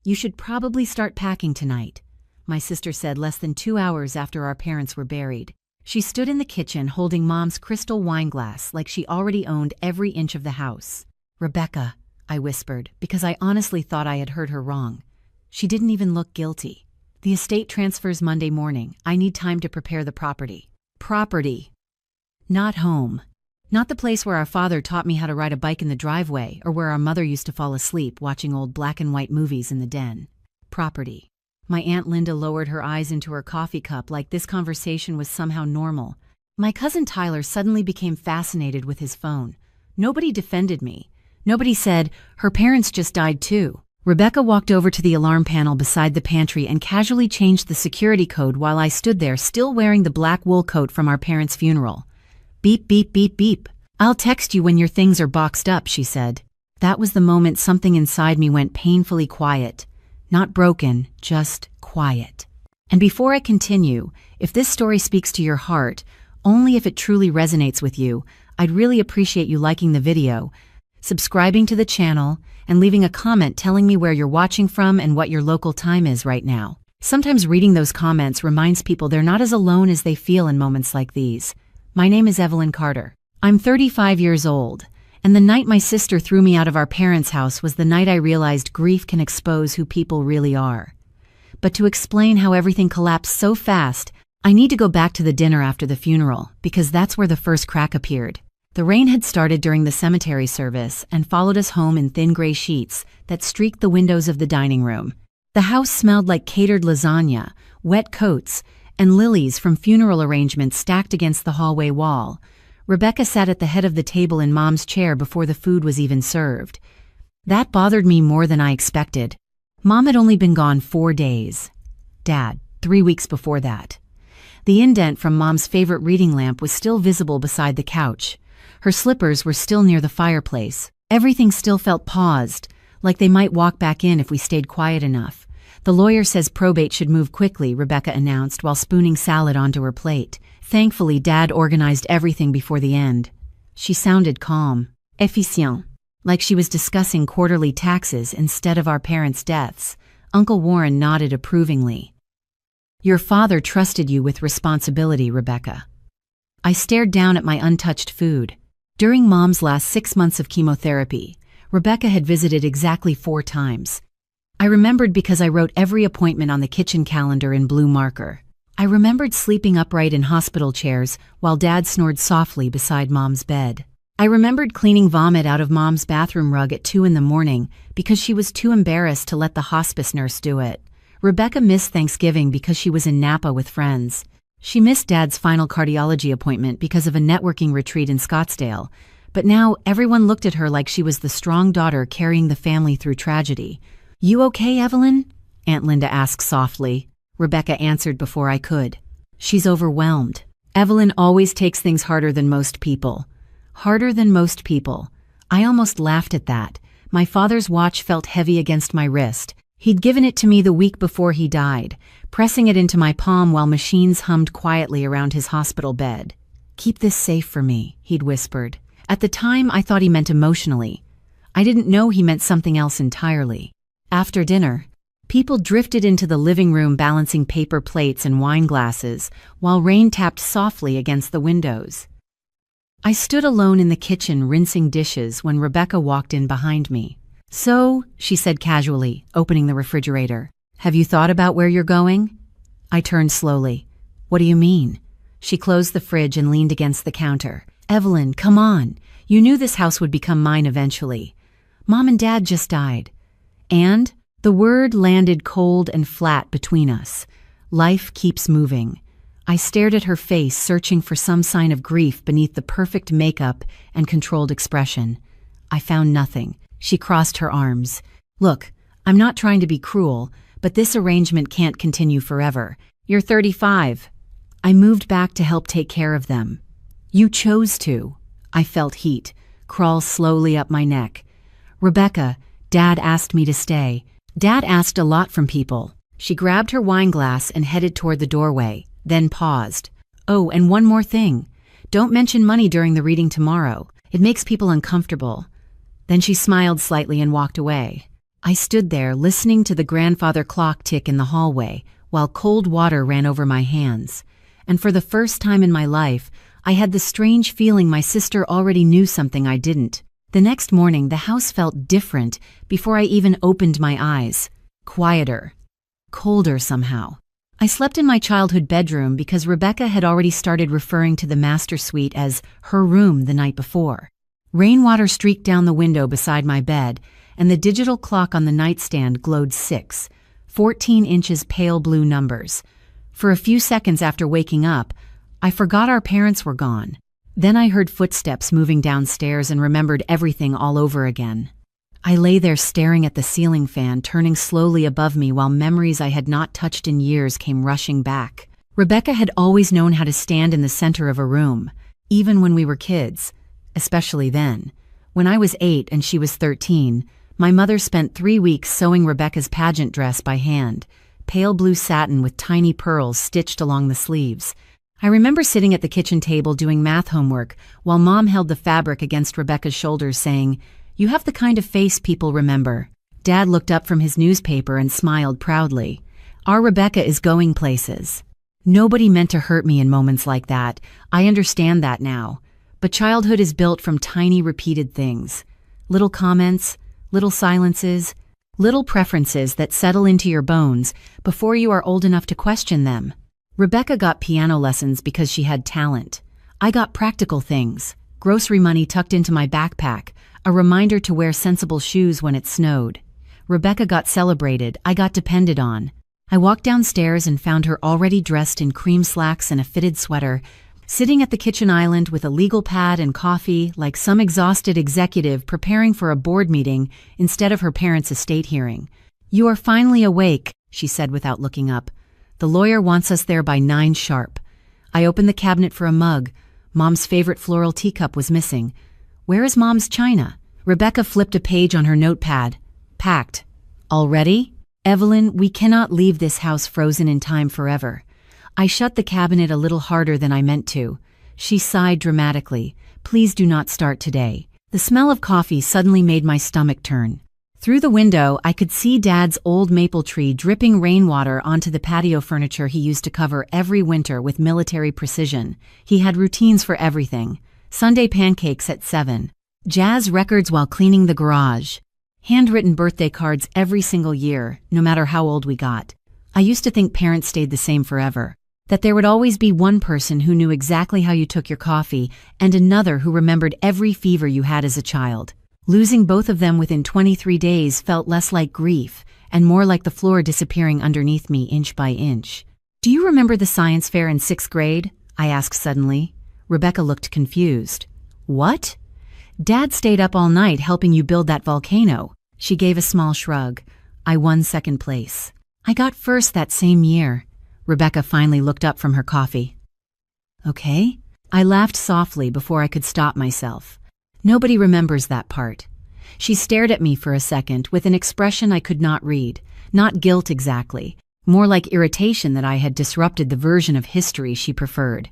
You should probably start packing tonight, my sister said less than 2 hours after our parents were buried. She stood in the kitchen holding Mom's crystal wine glass like she already owned every inch of the house. Rebecca, I whispered, because I honestly thought I had heard her wrong. She didn't even look guilty. The estate transfers Monday morning. I need time to prepare the property. Property. Not home. Not the place where our father taught me how to ride a bike in the driveway or where our mother used to fall asleep watching old black and white movies in the den. Property. My Aunt Linda lowered her eyes into her coffee cup like this conversation was somehow normal. My cousin Tyler suddenly became fascinated with his phone. Nobody defended me. Nobody said, her parents just died too. Rebecca walked over to the alarm panel beside the pantry and casually changed the security code while I stood there still wearing the black wool coat from our parents' funeral. Beep, beep, beep, beep. I'll text you when your things are boxed up, she said. That was the moment something inside me went painfully quiet. Not broken, just quiet. And before I continue, if this story speaks to your heart, only if it truly resonates with you, I'd really appreciate you liking the video, subscribing to the channel, and leaving a comment telling me where you're watching from and what your local time is right now. Sometimes reading those comments reminds people they're not as alone as they feel in moments like these. My name is Evelyn Carter. I'm 35 years old, and the night my sister threw me out of our parents' house was the night I realized grief can expose who people really are. But to explain how everything collapsed so fast, I need to go back to the dinner after the funeral, because that's where the first crack appeared. The rain had started during the cemetery service and followed us home in thin gray sheets that streaked the windows of the dining room. The house smelled like catered lasagna, wet coats, and lilies from funeral arrangements stacked against the hallway wall. Rebecca sat at the head of the table in Mom's chair before the food was even served. That bothered me more than I expected. Mom had only been gone 4 days. Dad, 3 weeks before that. The indent from Mom's favorite reading lamp was still visible beside the couch. Her slippers were still near the fireplace. Everything still felt paused, like they might walk back in if we stayed quiet enough. The lawyer says probate should move quickly, Rebecca announced while spooning salad onto her plate. Thankfully, Dad organized everything before the end. She sounded calm, efficient, like she was discussing quarterly taxes instead of our parents' deaths. Uncle Warren nodded approvingly. Your father trusted you with responsibility, Rebecca. I stared down at my untouched food. During Mom's last 6 months of chemotherapy, Rebecca had visited exactly 4 times. I remembered because I wrote every appointment on the kitchen calendar in blue marker. I remembered sleeping upright in hospital chairs while Dad snored softly beside Mom's bed. I remembered cleaning vomit out of Mom's bathroom rug at 2 in the morning because she was too embarrassed to let the hospice nurse do it. Rebecca missed Thanksgiving because she was in Napa with friends. She missed Dad's final cardiology appointment because of a networking retreat in Scottsdale. But now everyone looked at her like she was the strong daughter carrying the family through tragedy. You okay, Evelyn? Aunt Linda asked softly. Rebecca answered before I could. She's overwhelmed. Evelyn always takes things harder than most people. Harder than most people. I almost laughed at that. My father's watch felt heavy against my wrist. He'd given it to me the week before he died, pressing it into my palm while machines hummed quietly around his hospital bed. Keep this safe for me, he'd whispered. At the time, I thought he meant emotionally. I didn't know he meant something else entirely. After dinner, people drifted into the living room balancing paper plates and wine glasses while rain tapped softly against the windows. I stood alone in the kitchen rinsing dishes when Rebecca walked in behind me. So, she said casually, opening the refrigerator, have you thought about where you're going? I turned slowly. What do you mean? She closed the fridge and leaned against the counter. Evelyn, come on. You knew this house would become mine eventually. Mom and Dad just died. And the word landed cold and flat between us. Life keeps moving. I stared at her face, searching for some sign of grief beneath the perfect makeup and controlled expression. I found nothing. She crossed her arms. Look, I'm not trying to be cruel, but this arrangement can't continue forever. You're 35. I moved back to help take care of them. You chose to. I felt heat crawl slowly up my neck. Rebecca, Dad asked me to stay. Dad asked a lot from people. She grabbed her wine glass and headed toward the doorway, then paused. Oh, and one more thing. Don't mention money during the reading tomorrow. It makes people uncomfortable. Then she smiled slightly and walked away. I stood there listening to the grandfather clock tick in the hallway while cold water ran over my hands. And for the first time in my life, I had the strange feeling my sister already knew something I didn't. The next morning, the house felt different before I even opened my eyes. Quieter. Colder somehow. I slept in my childhood bedroom because Rebecca had already started referring to the master suite as her room the night before. Rainwater streaked down the window beside my bed, and the digital clock on the nightstand glowed 14 inches pale blue numbers. For a few seconds after waking up, I forgot our parents were gone. Then I heard footsteps moving downstairs and remembered everything all over again. I lay there staring at the ceiling fan turning slowly above me while memories I had not touched in years came rushing back. Rebecca had always known how to stand in the center of a room, even when we were kids, especially then. When I was 8 and she was 13, my mother spent 3 weeks sewing Rebecca's pageant dress by hand, pale blue satin with tiny pearls stitched along the sleeves. I remember sitting at the kitchen table doing math homework while Mom held the fabric against Rebecca's shoulders saying, "You have the kind of face people remember." Dad looked up from his newspaper and smiled proudly. Our Rebecca is going places. Nobody meant to hurt me in moments like that. I understand that now. But childhood is built from tiny repeated things. Little comments, little silences, little preferences that settle into your bones before you are old enough to question them. Rebecca got piano lessons because she had talent. I got practical things, grocery money tucked into my backpack, a reminder to wear sensible shoes when it snowed. Rebecca got celebrated, I got depended on. I walked downstairs and found her already dressed in cream slacks and a fitted sweater, sitting at the kitchen island with a legal pad and coffee like some exhausted executive preparing for a board meeting instead of her parents' estate hearing. "You are finally awake," she said without looking up. "The lawyer wants us there by 9 sharp." I opened the cabinet for a mug. Mom's favorite floral teacup was missing. "Where is Mom's china?" Rebecca flipped a page on her notepad. "Packed." "Already?" "Evelyn, we cannot leave this house frozen in time forever." I shut the cabinet a little harder than I meant to. She sighed dramatically. "Please do not start today." The smell of coffee suddenly made my stomach turn. Through the window, I could see Dad's old maple tree dripping rainwater onto the patio furniture he used to cover every winter with military precision. He had routines for everything. Sunday pancakes at 7. Jazz records while cleaning the garage. Handwritten birthday cards every single year, no matter how old we got. I used to think parents stayed the same forever. That there would always be one person who knew exactly how you took your coffee and another who remembered every fever you had as a child. Losing both of them within 23 days felt less like grief and more like the floor disappearing underneath me inch by inch. "Do you remember the science fair in 6th grade?" I asked suddenly. Rebecca looked confused. "What?" "Dad stayed up all night helping you build that volcano." She gave a small shrug. "I won 2nd place. I got 1st that same year." Rebecca finally looked up from her coffee. "Okay?" I laughed softly before I could stop myself. Nobody remembers that part. She stared at me for a second with an expression I could not read. Not guilt exactly, more like irritation that I had disrupted the version of history she preferred.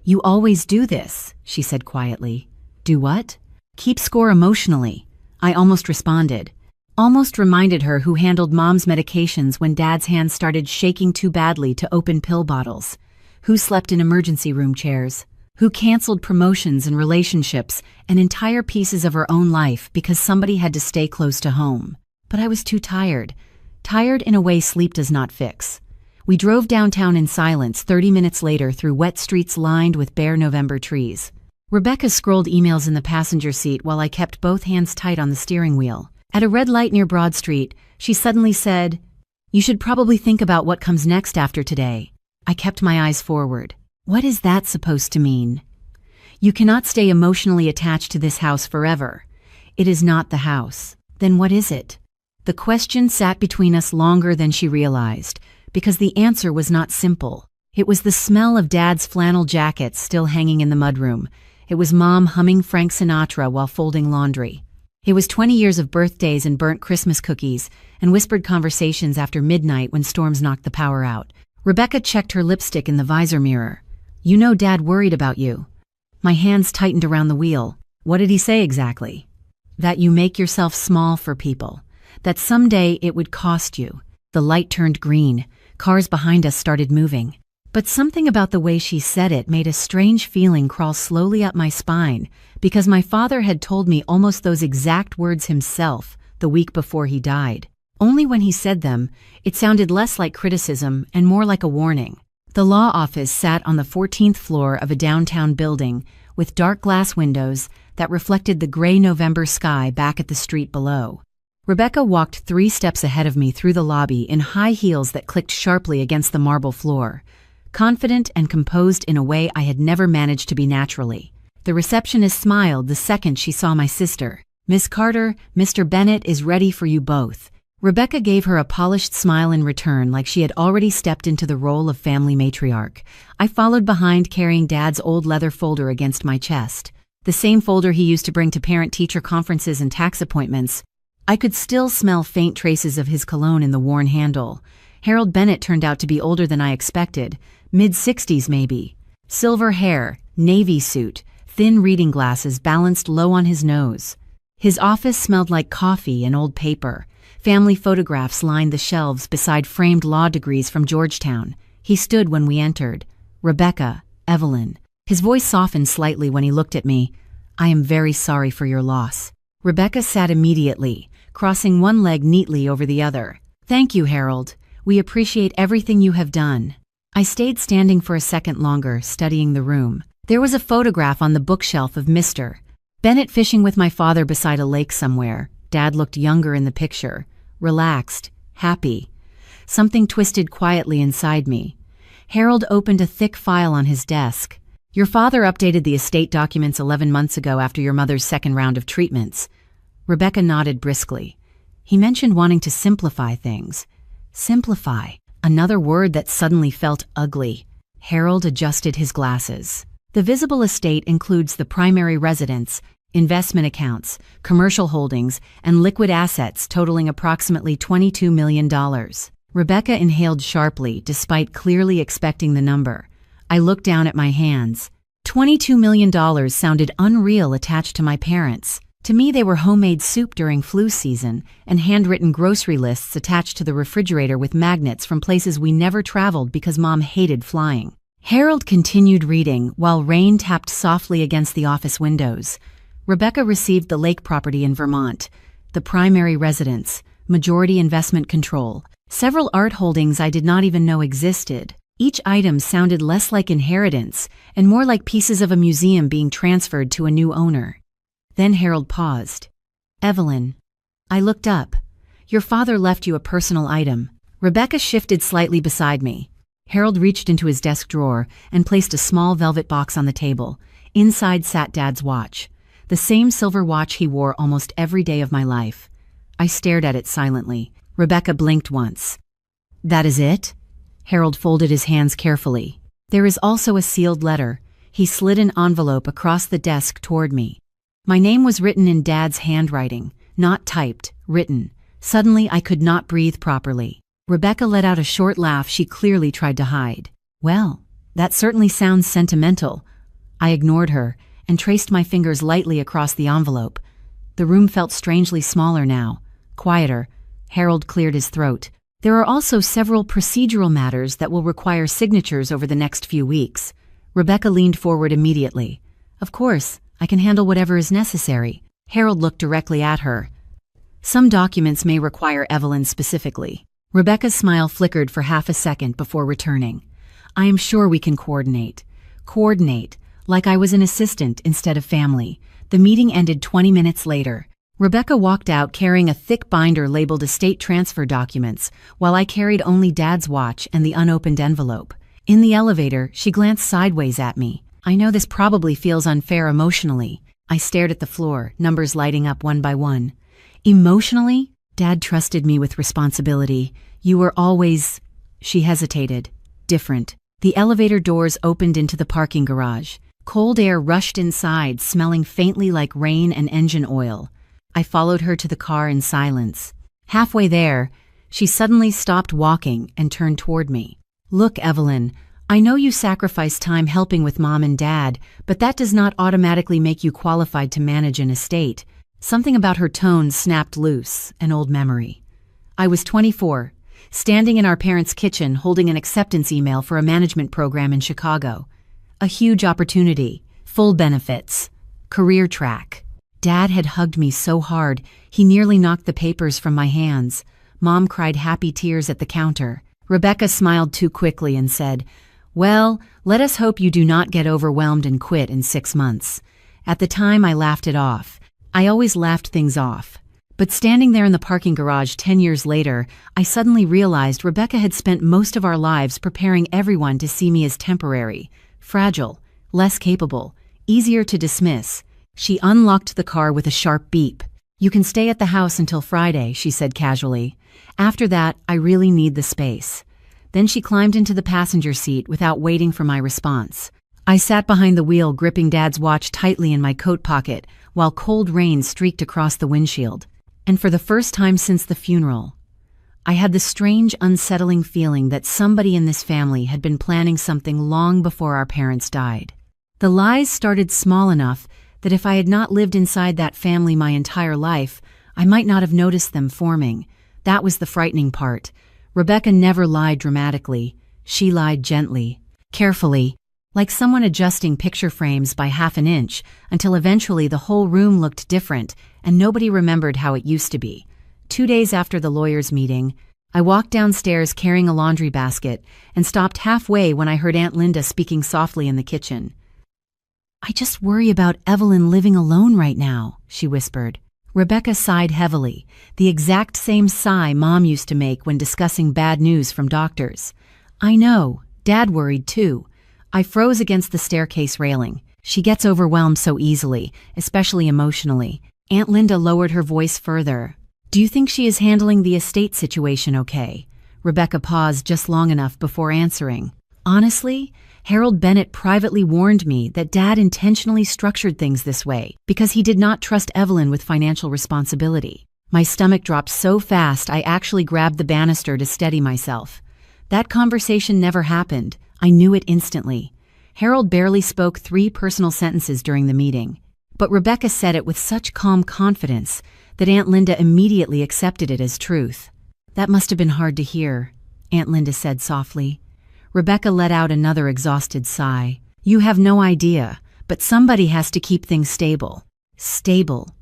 "You always do this," she said quietly. "Do what?" "Keep score emotionally." I almost responded. Almost reminded her who handled Mom's medications when Dad's hands started shaking too badly to open pill bottles. Who slept in emergency room chairs. Who canceled promotions and relationships and entire pieces of her own life because somebody had to stay close to home. But I was too tired. Tired in a way sleep does not fix. We drove downtown in silence 30 minutes later through wet streets lined with bare November trees. Rebecca scrolled emails in the passenger seat while I kept both hands tight on the steering wheel. At a red light near Broad Street, she suddenly said, "You should probably think about what comes next after today." I kept my eyes forward. What is that supposed to mean? "You cannot stay emotionally attached to this house forever." It is not the house. Then what is it? The question sat between us longer than she realized, because the answer was not simple. It was the smell of Dad's flannel jackets still hanging in the mudroom. It was Mom humming Frank Sinatra while folding laundry. It was 20 years of birthdays and burnt Christmas cookies and whispered conversations after midnight when storms knocked the power out. Rebecca checked her lipstick in the visor mirror. "You know Dad worried about you." My hands tightened around the wheel. "What did he say exactly?" "That you make yourself small for people. that someday it would cost you. The light turned green. Cars behind us started moving. But something about the way she said it made a strange feeling crawl slowly up my spine, because my father had told me almost those exact words himself the week before he died. Only when he said them, it sounded less like criticism and more like a warning. The law office sat on the 14th floor of a downtown building with dark glass windows that reflected the gray November sky back at the street below. Rebecca walked 3 steps ahead of me through the lobby in high heels that clicked sharply against the marble floor, confident and composed in a way I had never managed to be naturally. The receptionist smiled the second she saw my sister. "Miss Carter, Mr. Bennett is ready for you both." Rebecca gave her a polished smile in return, like she had already stepped into the role of family matriarch. I followed behind, carrying Dad's old leather folder against my chest. The same folder he used to bring to parent-teacher conferences and tax appointments. I could still smell faint traces of his cologne in the worn handle. Harold Bennett turned out to be older than I expected, mid-60s maybe. Silver hair, navy suit, thin reading glasses balanced low on his nose. His office smelled like coffee and old paper. Family photographs lined the shelves beside framed law degrees from Georgetown. He stood when we entered. "Rebecca, Evelyn." His voice softened slightly when he looked at me. "I am very sorry for your loss." Rebecca sat immediately, crossing one leg neatly over the other. "Thank you, Harold. We appreciate everything you have done." I stayed standing for a second longer, studying the room. There was a photograph on the bookshelf of Mr. Bennett fishing with my father beside a lake somewhere. Dad looked younger in the picture, relaxed, happy. Something twisted quietly inside me. Harold opened a thick file on his desk. "Your father updated the estate documents 11 months ago after your mother's second round of treatments." Rebecca nodded briskly. "He mentioned wanting to simplify things." Simplify, another word that suddenly felt ugly. Harold adjusted his glasses. "The visible estate includes the primary residence, investment accounts, commercial holdings, and liquid assets totaling approximately $22 million. Rebecca inhaled sharply, despite clearly expecting the number. I looked down at my hands. $22 million sounded unreal attached to my parents. To me, they were homemade soup during flu season and handwritten grocery lists attached to the refrigerator with magnets from places we never traveled because Mom hated flying. Harold continued reading while rain tapped softly against the office windows. Rebecca received the lake property in Vermont, the primary residence, majority investment control, several art holdings I did not even know existed. Each item sounded less like inheritance and more like pieces of a museum being transferred to a new owner. Then Harold paused. "Evelyn." I looked up. "Your father left you a personal item." Rebecca shifted slightly beside me. Harold reached into his desk drawer and placed a small velvet box on the table. Inside sat Dad's watch, the same silver watch he wore almost every day of my life. I stared at it silently. Rebecca blinked once. "That is it?" Harold folded his hands carefully. "There is also a sealed letter." He slid an envelope across the desk toward me. My name was written in Dad's handwriting, not typed, written. Suddenly I could not breathe properly. Rebecca let out a short laugh she clearly tried to hide. "Well, that certainly sounds sentimental." I ignored her and traced my fingers lightly across the envelope. The room felt strangely smaller now, quieter. Harold cleared his throat. "There are also several procedural matters that will require signatures over the next few weeks." Rebecca leaned forward immediately. "Of course, I can handle whatever is necessary." Harold looked directly at her. "Some documents may require Evelyn specifically." Rebecca's smile flickered for half a second before returning. "I am sure we can coordinate." Coordinate, like I was an assistant instead of family. The meeting ended 20 minutes later. Rebecca walked out carrying a thick binder labeled estate transfer documents, while I carried only Dad's watch and the unopened envelope. In the elevator, she glanced sideways at me. I know this probably feels unfair emotionally. I stared at the floor, numbers lighting up one by one. Emotionally? Dad trusted me with responsibility. You were always... She hesitated. Different. The elevator doors opened into the parking garage. Cold air rushed inside, smelling faintly like rain and engine oil. I followed her to the car in silence. Halfway there, she suddenly stopped walking and turned toward me. "Look, Evelyn, I know you sacrifice time helping with Mom and Dad, but that does not automatically make you qualified to manage an estate. Something about her tone snapped loose, an old memory. I was 24, standing in our parents' kitchen holding an acceptance email for a management program in Chicago. A huge opportunity, full benefits, career track. Dad had hugged me so hard, he nearly knocked the papers from my hands. Mom cried happy tears at the counter. Rebecca smiled too quickly and said, "Well, let us hope you do not get overwhelmed and quit in 6 months." At the time, I laughed it off. I always laughed things off. But standing there in the parking garage 10 years later, I suddenly realized Rebecca had spent most of our lives preparing everyone to see me as temporary, fragile, less capable, easier to dismiss. She unlocked the car with a sharp beep. "You can stay at the house until Friday," she said casually. "After that, I really need the space." Then she climbed into the passenger seat without waiting for my response. I sat behind the wheel gripping Dad's watch tightly in my coat pocket while cold rain streaked across the windshield. And for the first time since the funeral, I had the strange, unsettling feeling that somebody in this family had been planning something long before our parents died. The lies started small enough that if I had not lived inside that family my entire life, I might not have noticed them forming. That was the frightening part. Rebecca never lied dramatically. She lied gently, carefully, like someone adjusting picture frames by half an inch, until eventually the whole room looked different and nobody remembered how it used to be. 2 days after the lawyers' meeting, I walked downstairs carrying a laundry basket and stopped halfway when I heard Aunt Linda speaking softly in the kitchen. "I just worry about Evelyn living alone right now," she whispered. Rebecca sighed heavily, the exact same sigh Mom used to make when discussing bad news from doctors. "I know, Dad worried too." I froze against the staircase railing. She gets overwhelmed so easily, especially emotionally. Aunt Linda lowered her voice further. "Do you think she is handling the estate situation okay?" Rebecca paused just long enough before answering. "Honestly, Harold Bennett privately warned me that Dad intentionally structured things this way because he did not trust Evelyn with financial responsibility." My stomach dropped so fast I actually grabbed the banister to steady myself. That conversation never happened. I knew it instantly. Harold barely spoke 3 personal sentences during the meeting. But Rebecca said it with such calm confidence that Aunt Linda immediately accepted it as truth. "That must have been hard to hear," Aunt Linda said softly. Rebecca let out another exhausted sigh. "You have no idea, but somebody has to keep things stable." Stable.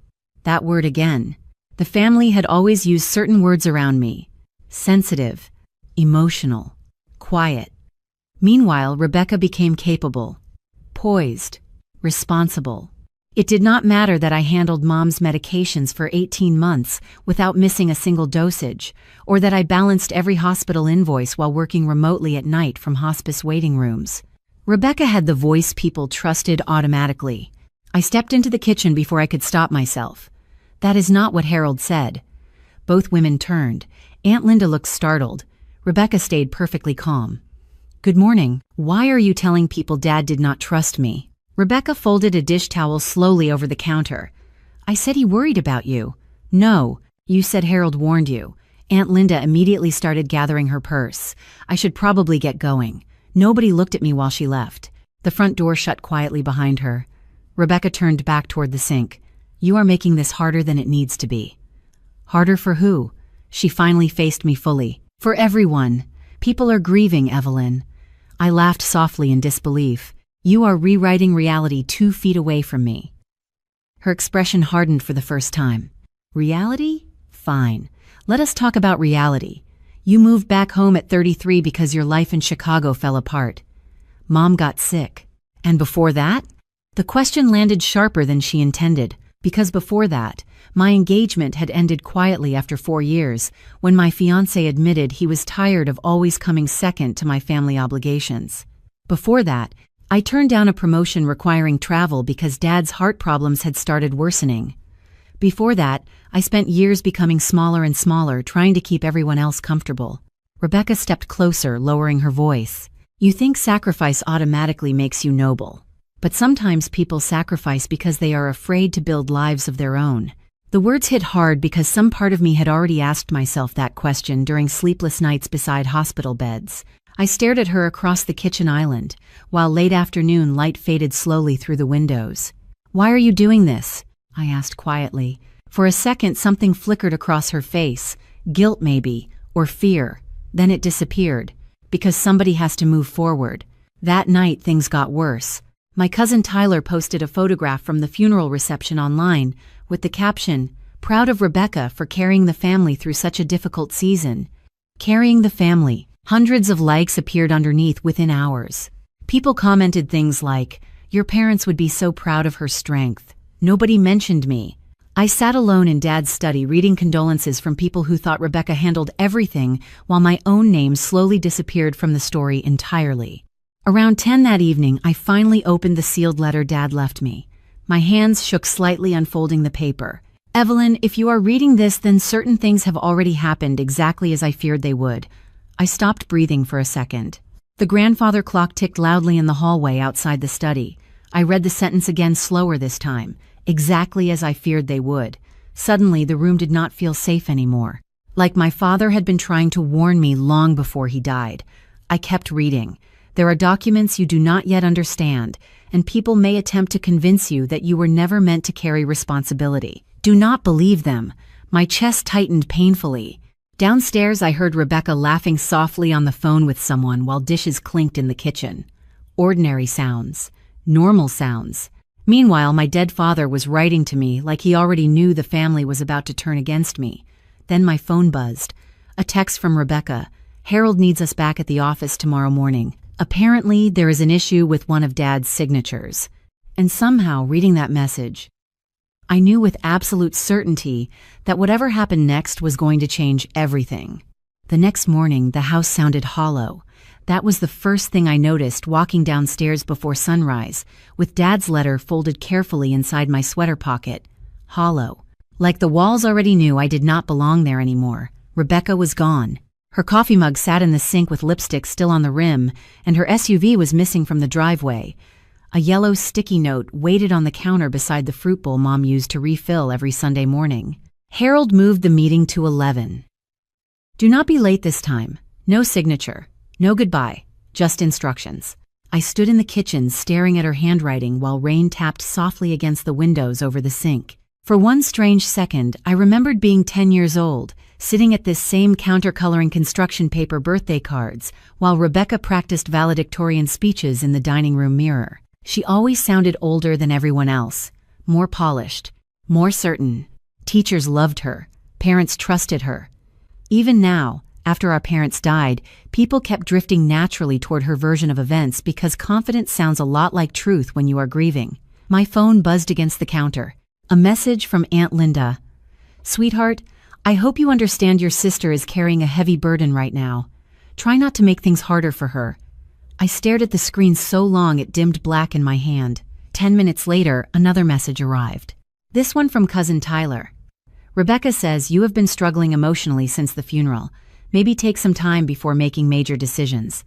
That word again. The family had always used certain words around me. Sensitive, emotional, quiet. Meanwhile, Rebecca became capable, poised, responsible. It did not matter that I handled Mom's medications for 18 months without missing a single dosage, or that I balanced every hospital invoice while working remotely at night from hospice waiting rooms. Rebecca had the voice people trusted automatically. I stepped into the kitchen before I could stop myself. "That is not what Harold said." Both women turned. Aunt Linda looked startled. Rebecca stayed perfectly calm. "Good morning. Why are you telling people Dad did not trust me?" Rebecca folded a dish towel slowly over the counter. "I said he worried about you." "No, you said Harold warned you." Aunt Linda immediately started gathering her purse. I should probably get going. Nobody looked at me while she left. The front door shut quietly behind her. Rebecca turned back toward the sink. "You are making this harder than it needs to be." "Harder for who?" She finally faced me fully. "For everyone. People are grieving, Evelyn." I laughed softly in disbelief. "You are rewriting reality 2 feet away from me." Her expression hardened for the first time. "Reality? Fine. Let us talk about reality. You moved back home at 33 because your life in Chicago fell apart. Mom got sick. And before that?" The question landed sharper than she intended, because before that, my engagement had ended quietly after 4 years, when my fiancé admitted he was tired of always coming second to my family obligations. Before that, I turned down a promotion requiring travel because Dad's heart problems had started worsening. Before that, I spent years becoming smaller and smaller, trying to keep everyone else comfortable. Rebecca stepped closer, lowering her voice. "You think sacrifice automatically makes you noble. But sometimes people sacrifice because they are afraid to build lives of their own." The words hit hard because some part of me had already asked myself that question during sleepless nights beside hospital beds. I stared at her across the kitchen island, while late afternoon light faded slowly through the windows. "Why are you doing this?" I asked quietly. For a second, something flickered across her face, guilt maybe, or fear. Then it disappeared, because somebody has to move forward. That night, things got worse. My cousin Tyler posted a photograph from the funeral reception online, with the caption, "Proud of Rebecca for carrying the family through such a difficult season." Carrying the family. Hundreds of likes appeared underneath within hours. People commented things like, "Your parents would be so proud of her strength." Nobody mentioned me. I sat alone in Dad's study reading condolences from people who thought Rebecca handled everything, while my own name slowly disappeared from the story entirely. Around 10 that evening, I finally opened the sealed letter Dad left me. My hands shook slightly unfolding the paper. "Evelyn, if you are reading this, then certain things have already happened exactly as I feared they would." I stopped breathing for a second. The grandfather clock ticked loudly in the hallway outside the study. I read the sentence again, slower this time. Exactly as I feared they would. Suddenly, the room did not feel safe anymore. Like my father had been trying to warn me long before he died. I kept reading. "There are documents you do not yet understand, and people may attempt to convince you that you were never meant to carry responsibility. Do not believe them." My chest tightened painfully. Downstairs, I heard Rebecca laughing softly on the phone with someone while dishes clinked in the kitchen. Ordinary sounds. Normal sounds. Meanwhile, my dead father was writing to me like he already knew the family was about to turn against me. Then my phone buzzed. A text from Rebecca. "Harold needs us back at the office tomorrow morning. Apparently, there is an issue with one of Dad's signatures." And somehow, reading that message, I knew with absolute certainty that whatever happened next was going to change everything. The next morning, the house sounded hollow. That was the first thing I noticed walking downstairs before sunrise, with Dad's letter folded carefully inside my sweater pocket. Hollow. Like the walls already knew I did not belong there anymore. Rebecca was gone. Her coffee mug sat in the sink with lipstick still on the rim, and her SUV was missing from the driveway. A yellow sticky note waited on the counter beside the fruit bowl Mom used to refill every Sunday morning. Harold moved the meeting to 11. "Do not be late this time. No signature. No goodbye, just instructions." I stood in the kitchen staring at her handwriting while rain tapped softly against the windows over the sink. For one strange second, I remembered being 10 years old, sitting at this same counter coloring construction paper birthday cards, while Rebecca practiced valedictorian speeches in the dining room mirror. She always sounded older than everyone else, more polished, more certain. Teachers loved her, parents trusted her. Even now, after our parents died, people kept drifting naturally toward her version of events because confidence sounds a lot like truth when you are grieving. My phone buzzed against the counter. A message from Aunt Linda. "Sweetheart, I hope you understand your sister is carrying a heavy burden right now. Try not to make things harder for her." I stared at the screen so long it dimmed black in my hand. 10 minutes later, another message arrived. This one from cousin Tyler. "Rebecca says you have been struggling emotionally since the funeral. Maybe take some time before making major decisions."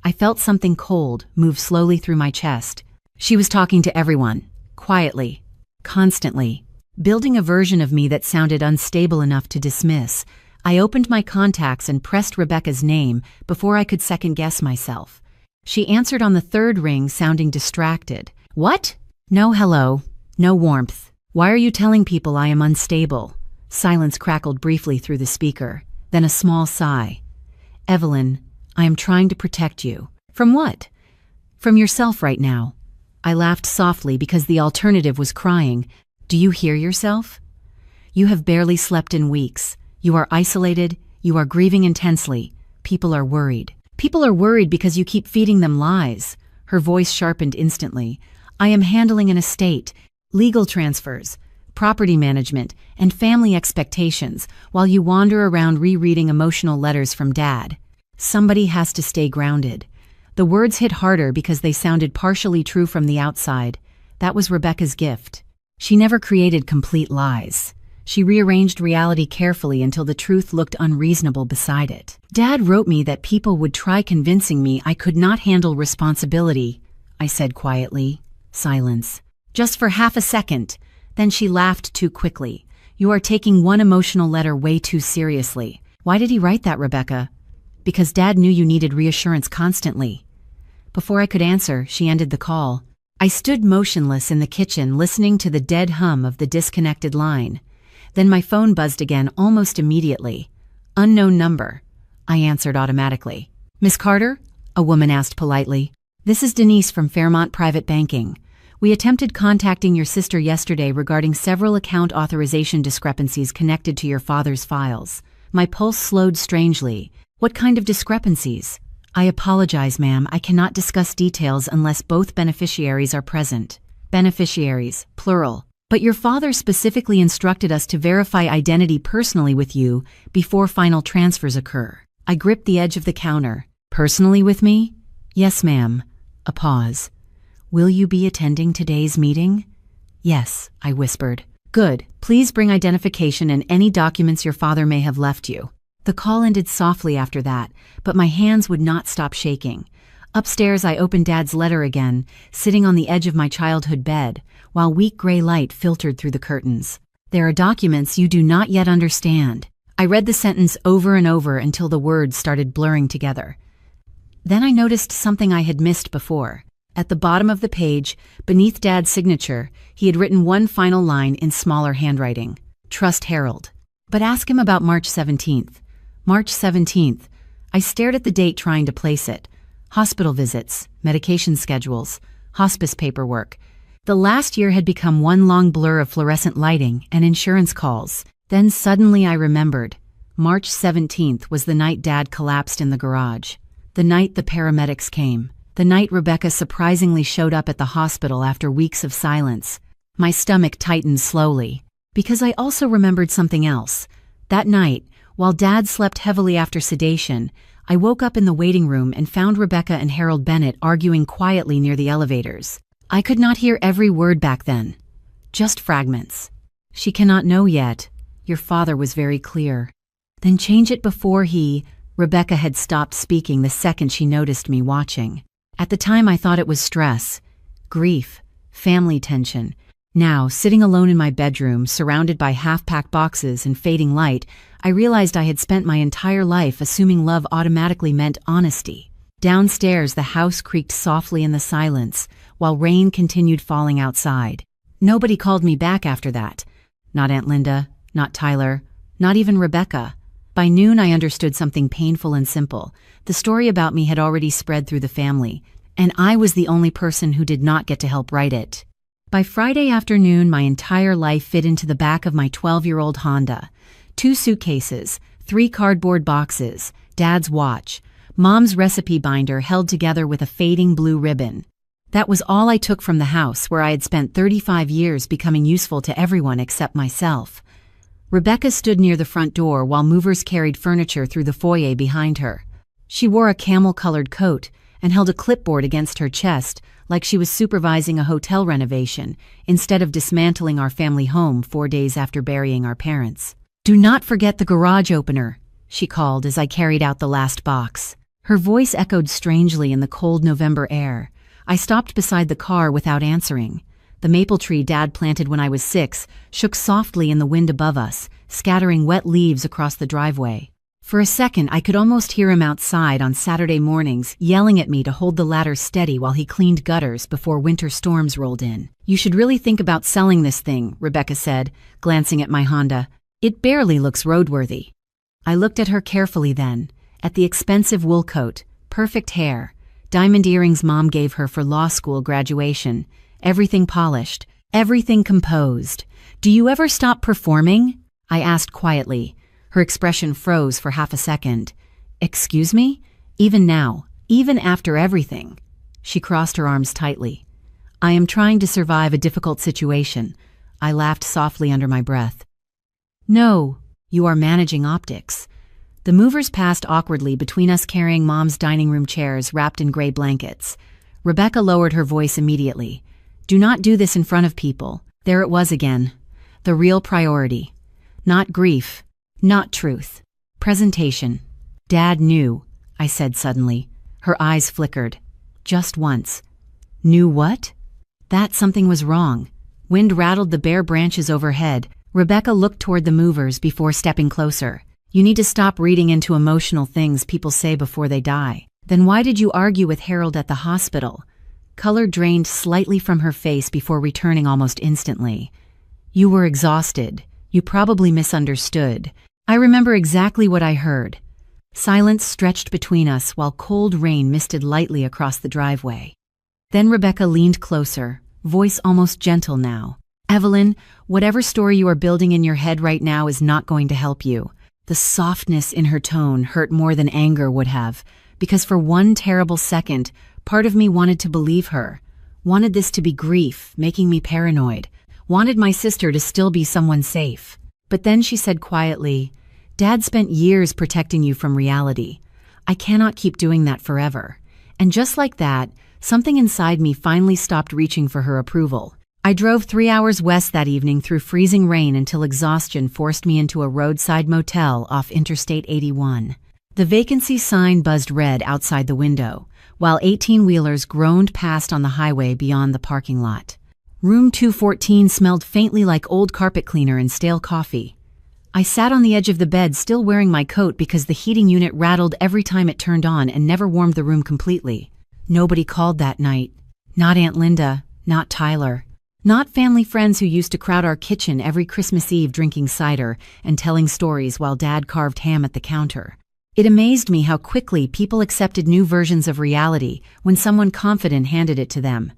I felt something cold move slowly through my chest. She was talking to everyone, quietly, constantly, building a version of me that sounded unstable enough to dismiss. I opened my contacts and pressed Rebecca's name before I could second-guess myself. She answered on the third ring, sounding distracted. "What?" "No hello, no warmth. Why are you telling people I am unstable?" Silence crackled briefly through the speaker. Then a small sigh. "Evelyn, I am trying to protect you." "From what?" "From yourself right now." I laughed softly because the alternative was crying. "Do you hear yourself? You have barely slept in weeks. You are isolated. You are grieving intensely. People are worried. People are worried because you keep feeding them lies." Her voice sharpened instantly. "I am handling an estate, legal transfers, property management, and family expectations, while you wander around rereading emotional letters from Dad. Somebody has to stay grounded." The words hit harder because they sounded partially true from the outside. That was Rebecca's gift. She never created complete lies. She rearranged reality carefully until the truth looked unreasonable beside it. "Dad wrote me that people would try convincing me I could not handle responsibility," I said quietly. Silence. Just for half a second. Then she laughed too quickly. "You are taking one emotional letter way too seriously." "Why did he write that, Rebecca?" "Because Dad knew you needed reassurance constantly." Before I could answer, she ended the call. I stood motionless in the kitchen, listening to the dead hum of the disconnected line. Then my phone buzzed again almost immediately. Unknown number. I answered automatically. "Miss Carter?" a woman asked politely. "This is Denise from Fairmont Private Banking. We attempted contacting your sister yesterday regarding several account authorization discrepancies connected to your father's files." My pulse slowed strangely. "What kind of discrepancies?" "I apologize, ma'am. I cannot discuss details unless both beneficiaries are present." Beneficiaries, plural. "But your father specifically instructed us to verify identity personally with you before final transfers occur." I gripped the edge of the counter. "Personally with me?" "Yes, ma'am." A pause. "Will you be attending today's meeting?" "Yes," I whispered. "Good. Please bring identification and any documents your father may have left you." The call ended softly after that, but my hands would not stop shaking. Upstairs, I opened Dad's letter again, sitting on the edge of my childhood bed, while weak gray light filtered through the curtains. "There are documents you do not yet understand." I read the sentence over and over until the words started blurring together. Then I noticed something I had missed before. At the bottom of the page, beneath Dad's signature, he had written one final line in smaller handwriting. "Trust Harold. But ask him about March 17th. March 17th. I stared at the date trying to place it. Hospital visits, medication schedules, hospice paperwork. The last year had become one long blur of fluorescent lighting and insurance calls. Then suddenly I remembered. March 17th was the night Dad collapsed in the garage. The night the paramedics came. The night Rebecca surprisingly showed up at the hospital after weeks of silence. My stomach tightened slowly, because I also remembered something else. That night, while Dad slept heavily after sedation, I woke up in the waiting room and found Rebecca and Harold Bennett arguing quietly near the elevators. I could not hear every word back then. Just fragments. "She cannot know yet. Your father was very clear." "Then change it before he—" Rebecca had stopped speaking the second she noticed me watching. At the time I thought it was stress, grief, family tension. Now, sitting alone in my bedroom, surrounded by half-packed boxes and fading light, I realized I had spent my entire life assuming love automatically meant honesty. Downstairs, the house creaked softly in the silence, while rain continued falling outside. Nobody called me back after that. Not Aunt Linda, not Tyler, not even Rebecca. By noon, I understood something painful and simple. The story about me had already spread through the family, and I was the only person who did not get to help write it. By Friday afternoon, my entire life fit into the back of my 12-year-old Honda. 2 suitcases, 3 cardboard boxes, Dad's watch, Mom's recipe binder held together with a fading blue ribbon. That was all I took from the house where I had spent 35 years becoming useful to everyone except myself. Rebecca stood near the front door while movers carried furniture through the foyer behind her. She wore a camel-colored coat and held a clipboard against her chest like she was supervising a hotel renovation instead of dismantling our family home 4 days after burying our parents. "Do not forget the garage opener," she called as I carried out the last box. Her voice echoed strangely in the cold November air. I stopped beside the car without answering. The maple tree Dad planted when I was 6 shook softly in the wind above us, scattering wet leaves across the driveway. For a second, I could almost hear him outside on Saturday mornings yelling at me to hold the ladder steady while he cleaned gutters before winter storms rolled in. "You should really think about selling this thing," Rebecca said, glancing at my Honda. "It barely looks roadworthy." I looked at her carefully then, at the expensive wool coat, perfect hair, diamond earrings Mom gave her for law school graduation, everything polished, everything composed. "Do you ever stop performing?" I asked quietly. Her expression froze for half a second. "Excuse me? Even now, even after everything?" She crossed her arms tightly. "I am trying to survive a difficult situation." I laughed softly under my breath. "No, you are managing optics." The movers passed awkwardly between us carrying Mom's dining room chairs wrapped in gray blankets. Rebecca lowered her voice immediately. "Do not do this in front of people." There it was again. The real priority. Not grief. Not truth. Presentation. "Dad knew," I said suddenly. Her eyes flickered. Just once. "Knew what?" That something was wrong. Wind rattled the bare branches overhead. Rebecca looked toward the movers before stepping closer. "You need to stop reading into emotional things people say before they die." "Then why did you argue with Harold at the hospital?" Color drained slightly from her face before returning almost instantly. "You were exhausted. You probably misunderstood. I remember exactly what I heard. Silence stretched between us while cold rain misted lightly across the driveway. Then Rebecca leaned closer, voice almost gentle now. Evelyn, whatever story you are building in your head right now is not going to help you. The softness in her tone hurt more than anger would have, because for one terrible second, part of me wanted to believe her. Wanted this to be grief, making me paranoid. Wanted my sister to still be someone safe. But then she said quietly, Dad spent years protecting you from reality. I cannot keep doing that forever. And just like that, something inside me finally stopped reaching for her approval. I drove 3 hours west that evening through freezing rain until exhaustion forced me into a roadside motel off Interstate 81. The vacancy sign buzzed red outside the window, while 18-wheelers groaned past on the highway beyond the parking lot. Room 214 smelled faintly like old carpet cleaner and stale coffee. I sat on the edge of the bed still wearing my coat because the heating unit rattled every time it turned on and never warmed the room completely. Nobody called that night. Not Aunt Linda, not Tyler. Not family friends who used to crowd our kitchen every Christmas Eve drinking cider and telling stories while Dad carved ham at the counter. It amazed me how quickly people accepted new versions of reality when someone confident handed it to them.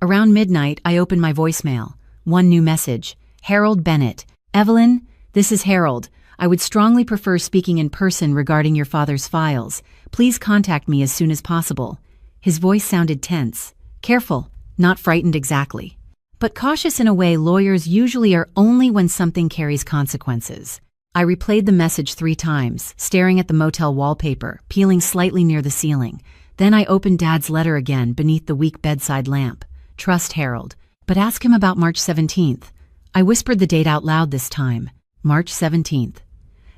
Around midnight, I opened my voicemail. One new message. Harold Bennett. Evelyn, this is Harold. I would strongly prefer speaking in person regarding your father's files. Please contact me as soon as possible. His voice sounded tense. Careful, not frightened exactly. But cautious in a way lawyers usually are only when something carries consequences. I replayed the message 3 times, staring at the motel wallpaper, peeling slightly near the ceiling. Then I opened Dad's letter again beneath the weak bedside lamp. Trust Harold, but ask him about March 17th. I whispered the date out loud this time. March 17th.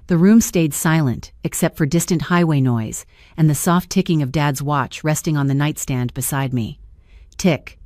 The room stayed silent, except for distant highway noise and the soft ticking of Dad's watch resting on the nightstand beside me. Tick,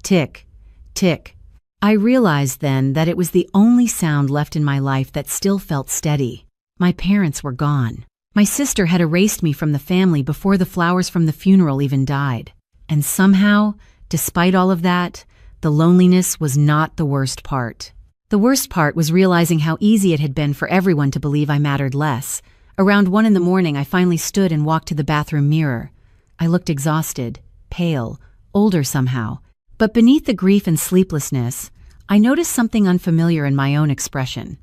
tick, tick. I realized then that it was the only sound left in my life that still felt steady. My parents were gone. My sister had erased me from the family before the flowers from the funeral even died. And somehow, despite all of that, the loneliness was not the worst part. The worst part was realizing how easy it had been for everyone to believe I mattered less. Around 1 a.m, I finally stood and walked to the bathroom mirror. I looked exhausted, pale, older somehow. But beneath the grief and sleeplessness, I noticed something unfamiliar in my own expression.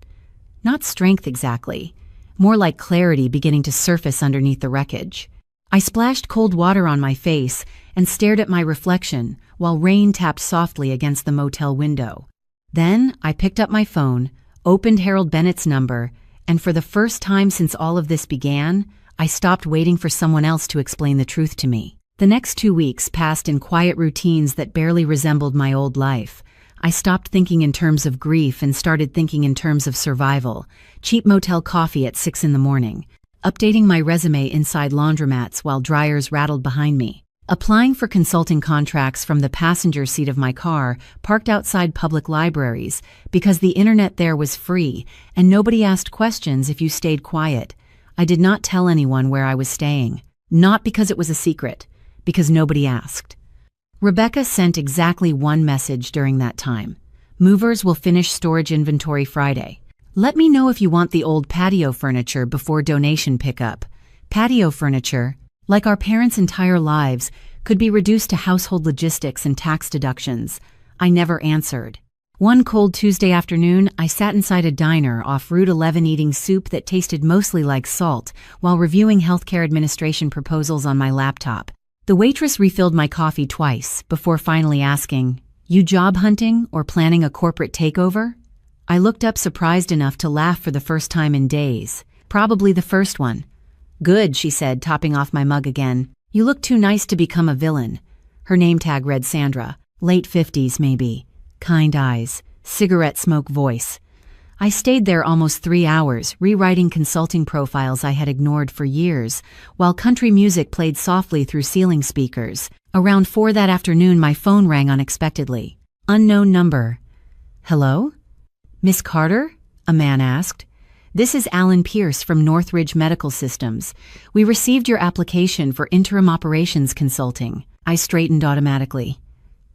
Not strength exactly, more like clarity beginning to surface underneath the wreckage. I splashed cold water on my face and stared at my reflection while rain tapped softly against the motel window. Then I picked up my phone, opened Harold Bennett's number, and for the first time since all of this began, I stopped waiting for someone else to explain the truth to me. The next 2 weeks passed in quiet routines that barely resembled my old life. I stopped thinking in terms of grief and started thinking in terms of survival. Cheap motel coffee at 6 a.m, updating my resume inside laundromats while dryers rattled behind me. Applying for consulting contracts from the passenger seat of my car parked outside public libraries because the internet there was free and nobody asked questions if you stayed quiet. I did not tell anyone where I was staying. Not because it was a secret, because nobody asked. Rebecca sent exactly one message during that time. Movers will finish storage inventory Friday. Let me know if you want the old patio furniture before donation pickup. Patio furniture, like our parents' entire lives, could be reduced to household logistics and tax deductions. I never answered. One cold Tuesday afternoon, I sat inside a diner off Route 11 eating soup that tasted mostly like salt while reviewing healthcare administration proposals on my laptop. The waitress refilled my coffee twice before finally asking, "You job hunting or planning a corporate takeover?" I looked up surprised enough to laugh for the first time in days. Probably the first one. "Good," she said, topping off my mug again. "You look too nice to become a villain." Her name tag read Sandra. Late 50s, maybe. Kind eyes. Cigarette smoke voice. I stayed there almost 3 hours, rewriting consulting profiles I had ignored for years, while country music played softly through ceiling speakers. Around 4 that afternoon, my phone rang unexpectedly. Unknown number. "Hello? Miss Carter?" a man asked. "This is Alan Pierce from Northridge Medical Systems. We received your application for interim operations consulting." I straightened automatically.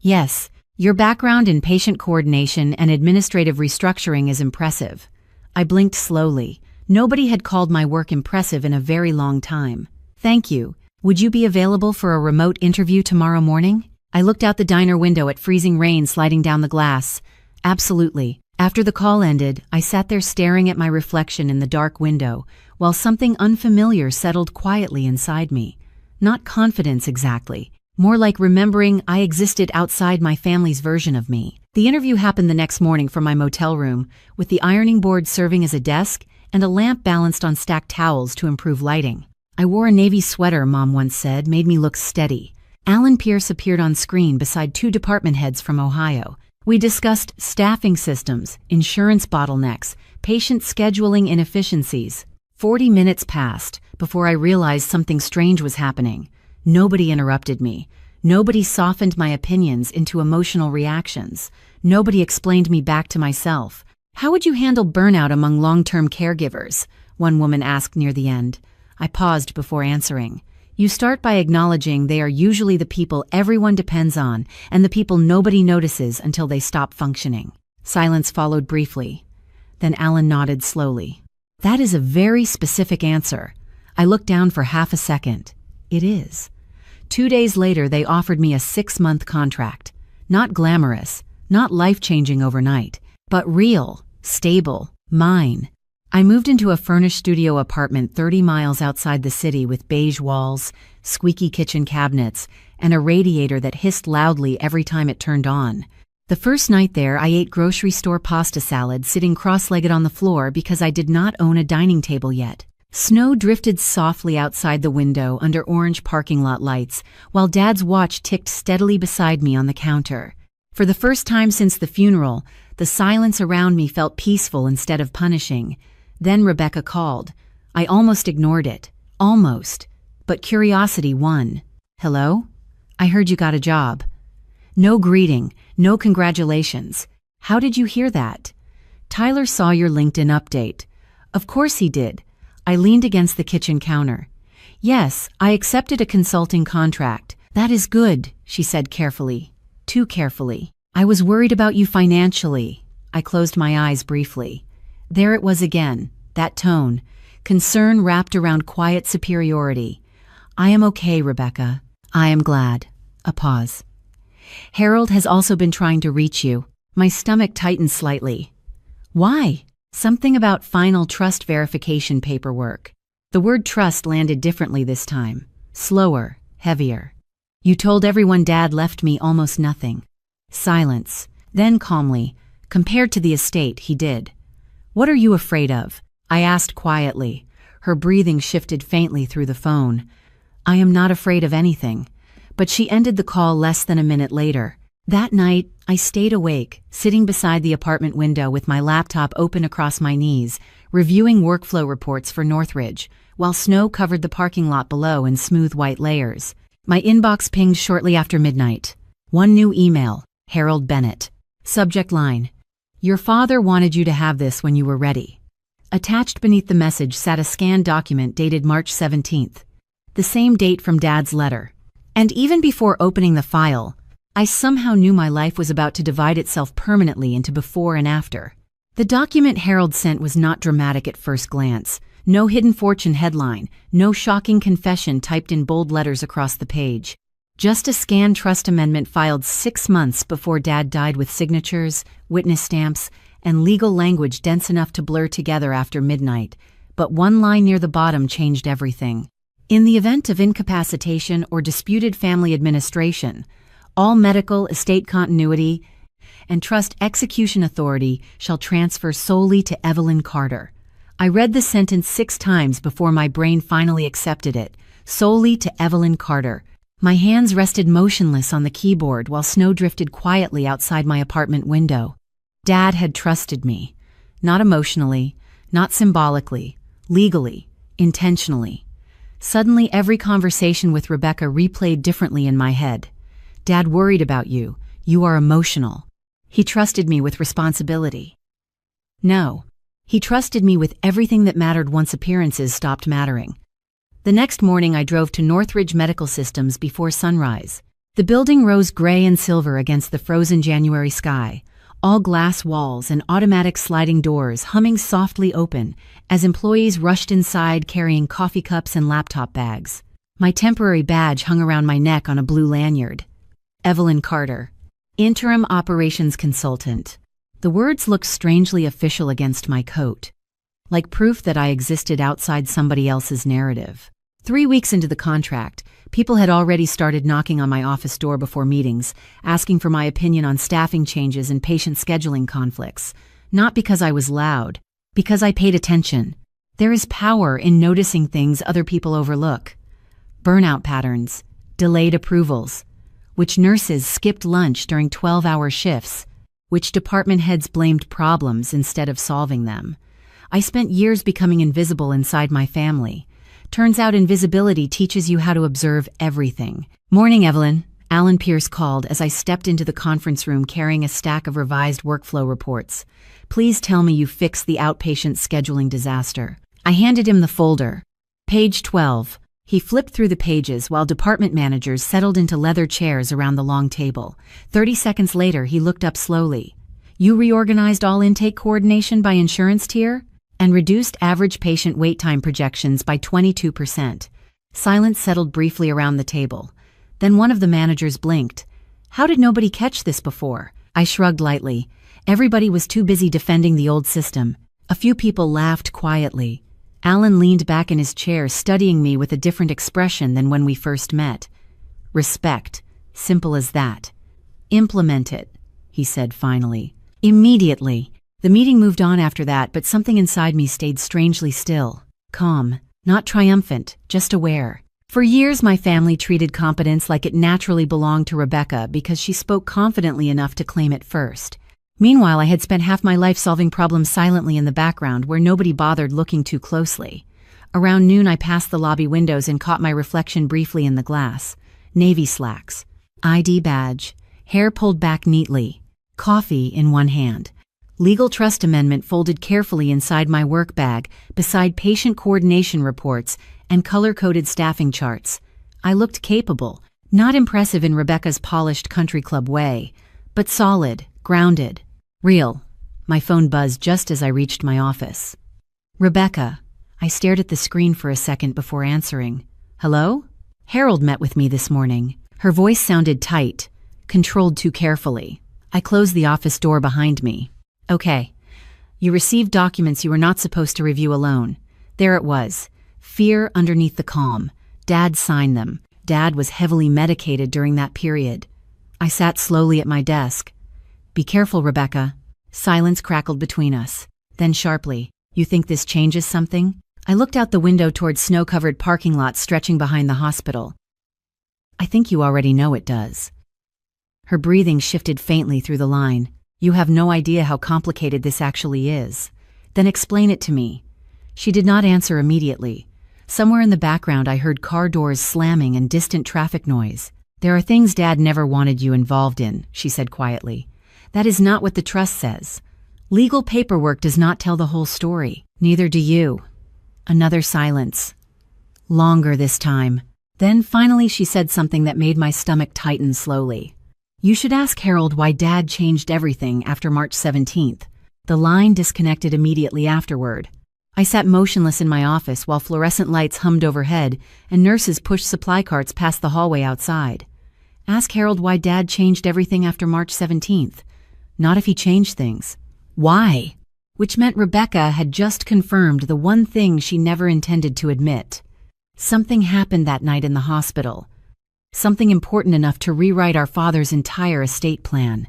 "Yes, your background in patient coordination and administrative restructuring is impressive. I blinked slowly. Nobody had called my work impressive in a very long time. Thank you. Would you be available for a remote interview tomorrow morning? I looked out the diner window at freezing rain sliding down the glass. Absolutely. After the call ended, I sat there staring at my reflection in the dark window, while something unfamiliar settled quietly inside me. Not confidence exactly, more like remembering I existed outside my family's version of me. The interview happened the next morning from my motel room, with the ironing board serving as a desk and a lamp balanced on stacked towels to improve lighting. I wore a navy sweater, Mom once said, made me look steady. Alan Pierce appeared on screen beside two department heads from Ohio. We discussed staffing systems, insurance bottlenecks, patient scheduling inefficiencies. 40 minutes passed before I realized something strange was happening. Nobody interrupted me. Nobody softened my opinions into emotional reactions. Nobody explained me back to myself. How would you handle burnout among long-term caregivers? One woman asked near the end. I paused before answering. You start by acknowledging they are usually the people everyone depends on and the people nobody notices until they stop functioning. Silence followed briefly. Then Alan nodded slowly. That is a very specific answer. I looked down for half a second. It is. 2 days later, they offered me a 6-month contract. Not glamorous, not life-changing overnight, but real, stable, mine. I moved into a furnished studio apartment 30 miles outside the city with beige walls, squeaky kitchen cabinets, and a radiator that hissed loudly every time it turned on. The first night there, I ate grocery store pasta salad sitting cross-legged on the floor because I did not own a dining table yet. Snow drifted softly outside the window under orange parking lot lights, while Dad's watch ticked steadily beside me on the counter. For the first time since the funeral, the silence around me felt peaceful instead of punishing. Then Rebecca called. I almost ignored it. Almost. But curiosity won. Hello? I heard you got a job. No greeting, no congratulations. How did you hear that? Tyler saw your LinkedIn update. Of course he did. I leaned against the kitchen counter. Yes, I accepted a consulting contract. That is good, she said carefully. Too carefully. I was worried about you financially. I closed my eyes briefly. There it was again, that tone. Concern wrapped around quiet superiority. I am okay, Rebecca. I am glad. A pause. Harold has also been trying to reach you. My stomach tightened slightly. Why? Something about final trust verification paperwork. The word trust landed differently this time. Slower, heavier. You told everyone Dad left me almost nothing. Silence. Then calmly, compared to the estate, he did. What are you afraid of? I asked quietly. Her breathing shifted faintly through the phone. I am not afraid of anything. But she ended the call less than a minute later. That night, I stayed awake, sitting beside the apartment window with my laptop open across my knees, reviewing workflow reports for Northridge, while snow covered the parking lot below in smooth white layers. My inbox pinged shortly after midnight. One new email, Harold Bennett. Subject line: Your father wanted you to have this when you were ready. Attached beneath the message sat a scanned document dated March 17th. The same date from Dad's letter. And even before opening the file, I somehow knew my life was about to divide itself permanently into before and after. The document Harold sent was not dramatic at first glance. No hidden fortune headline, no shocking confession typed in bold letters across the page. Just a scanned trust amendment filed 6 months before Dad died with signatures, witness stamps, and legal language dense enough to blur together after midnight. But one line near the bottom changed everything. In the event of incapacitation or disputed family administration, all medical, estate continuity, and trust execution authority shall transfer solely to Evelyn Carter. I read the sentence 6 times before my brain finally accepted it. Solely to Evelyn Carter. My hands rested motionless on the keyboard while snow drifted quietly outside my apartment window. Dad had trusted me. Not emotionally, not symbolically, legally, intentionally. Suddenly, every conversation with Rebecca replayed differently in my head. Dad worried about you. You are emotional. He trusted me with responsibility. No. He trusted me with everything that mattered once appearances stopped mattering. The next morning I drove to Northridge Medical Systems before sunrise. The building rose gray and silver against the frozen January sky. all glass walls and automatic sliding doors humming softly open as employees rushed inside carrying coffee cups and laptop bags. My temporary badge hung around my neck on a blue lanyard. Evelyn Carter, Interim Operations Consultant. The words looked strangely official against my coat, like proof that I existed outside somebody else's narrative. 3 weeks into the contract, people had already started knocking on my office door before meetings, asking for my opinion on staffing changes and patient scheduling conflicts. Not because I was loud, because I paid attention. There is power in noticing things other people overlook. Burnout patterns, delayed approvals, which nurses skipped lunch during 12-hour shifts, which department heads blamed problems instead of solving them. I spent years becoming invisible inside my family. Turns out invisibility teaches you how to observe everything. "Morning, Evelyn," Alan Pierce called as I stepped into the conference room carrying a stack of revised workflow reports. "Please tell me you fixed the outpatient scheduling disaster." I handed him the folder. Page 12. He flipped through the pages while department managers settled into leather chairs around the long table. 30 seconds later, he looked up slowly. "You reorganized all intake coordination by insurance tier? And reduced average patient wait time projections by 22%. Silence settled briefly around the table. Then one of the managers blinked. "How did nobody catch this before?" I shrugged lightly. Everybody was too busy defending the old system. A few people laughed quietly. Alan leaned back in his chair, studying me with a different expression than when we first met. "Respect. Simple as that. Implement it," he said finally. Immediately. The meeting moved on after that, but something inside me stayed strangely still. Calm. Not triumphant, just aware. For years, my family treated competence like it naturally belonged to Rebecca because she spoke confidently enough to claim it first. Meanwhile, I had spent half my life solving problems silently in the background where nobody bothered looking too closely. Around noon, I passed the lobby windows and caught my reflection briefly in the glass. Navy slacks. ID badge. Hair pulled back neatly. Coffee in one hand. Legal trust amendment folded carefully inside my work bag, beside patient coordination reports and color-coded staffing charts. I looked capable, not impressive in Rebecca's polished country club way, but solid, grounded, real. My phone buzzed just as I reached my office. "Rebecca." I stared at the screen for a second before answering. "Hello?" "Harold met with me this morning." Her voice sounded tight, controlled too carefully. I closed the office door behind me. "Okay. You received documents you were not supposed to review alone." There it was. Fear underneath the calm. Dad signed them. Dad was heavily medicated during that period. I sat slowly at my desk. "Be careful, Rebecca." Silence crackled between us. Then sharply, "You think this changes something?" I looked out the window toward snow-covered parking lots stretching behind the hospital. "I think you already know it does." Her breathing shifted faintly through the line. "You have no idea how complicated this actually is." "Then explain it to me." She did not answer immediately. Somewhere in the background I heard car doors slamming and distant traffic noise. "There are things Dad never wanted you involved in," she said quietly. "That is not what the trust says. Legal paperwork does not tell the whole story. Neither do you." Another silence. Longer this time. Then finally she said something that made my stomach tighten slowly. "You should ask Harold why Dad changed everything after March 17th. The line disconnected immediately afterward. I sat motionless in my office while fluorescent lights hummed overhead and nurses pushed supply carts past the hallway outside. Ask Harold why Dad changed everything after March 17th. Not if he changed things. Why? Which meant Rebecca had just confirmed the one thing she never intended to admit. Something happened that night in the hospital. Something important enough to rewrite our father's entire estate plan.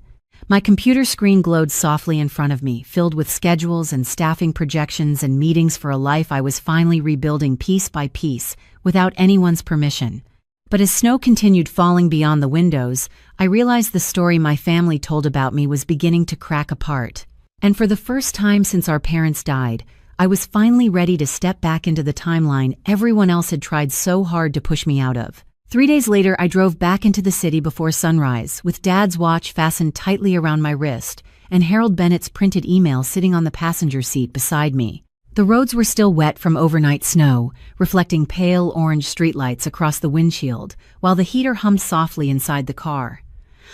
My computer screen glowed softly in front of me, filled with schedules and staffing projections and meetings for a life I was finally rebuilding piece by piece, without anyone's permission. But as snow continued falling beyond the windows, I realized the story my family told about me was beginning to crack apart. And for the first time since our parents died, I was finally ready to step back into the timeline everyone else had tried so hard to push me out of. 3 days later, I drove back into the city before sunrise, with Dad's watch fastened tightly around my wrist and Harold Bennett's printed email sitting on the passenger seat beside me. The roads were still wet from overnight snow, reflecting pale orange streetlights across the windshield, while the heater hummed softly inside the car.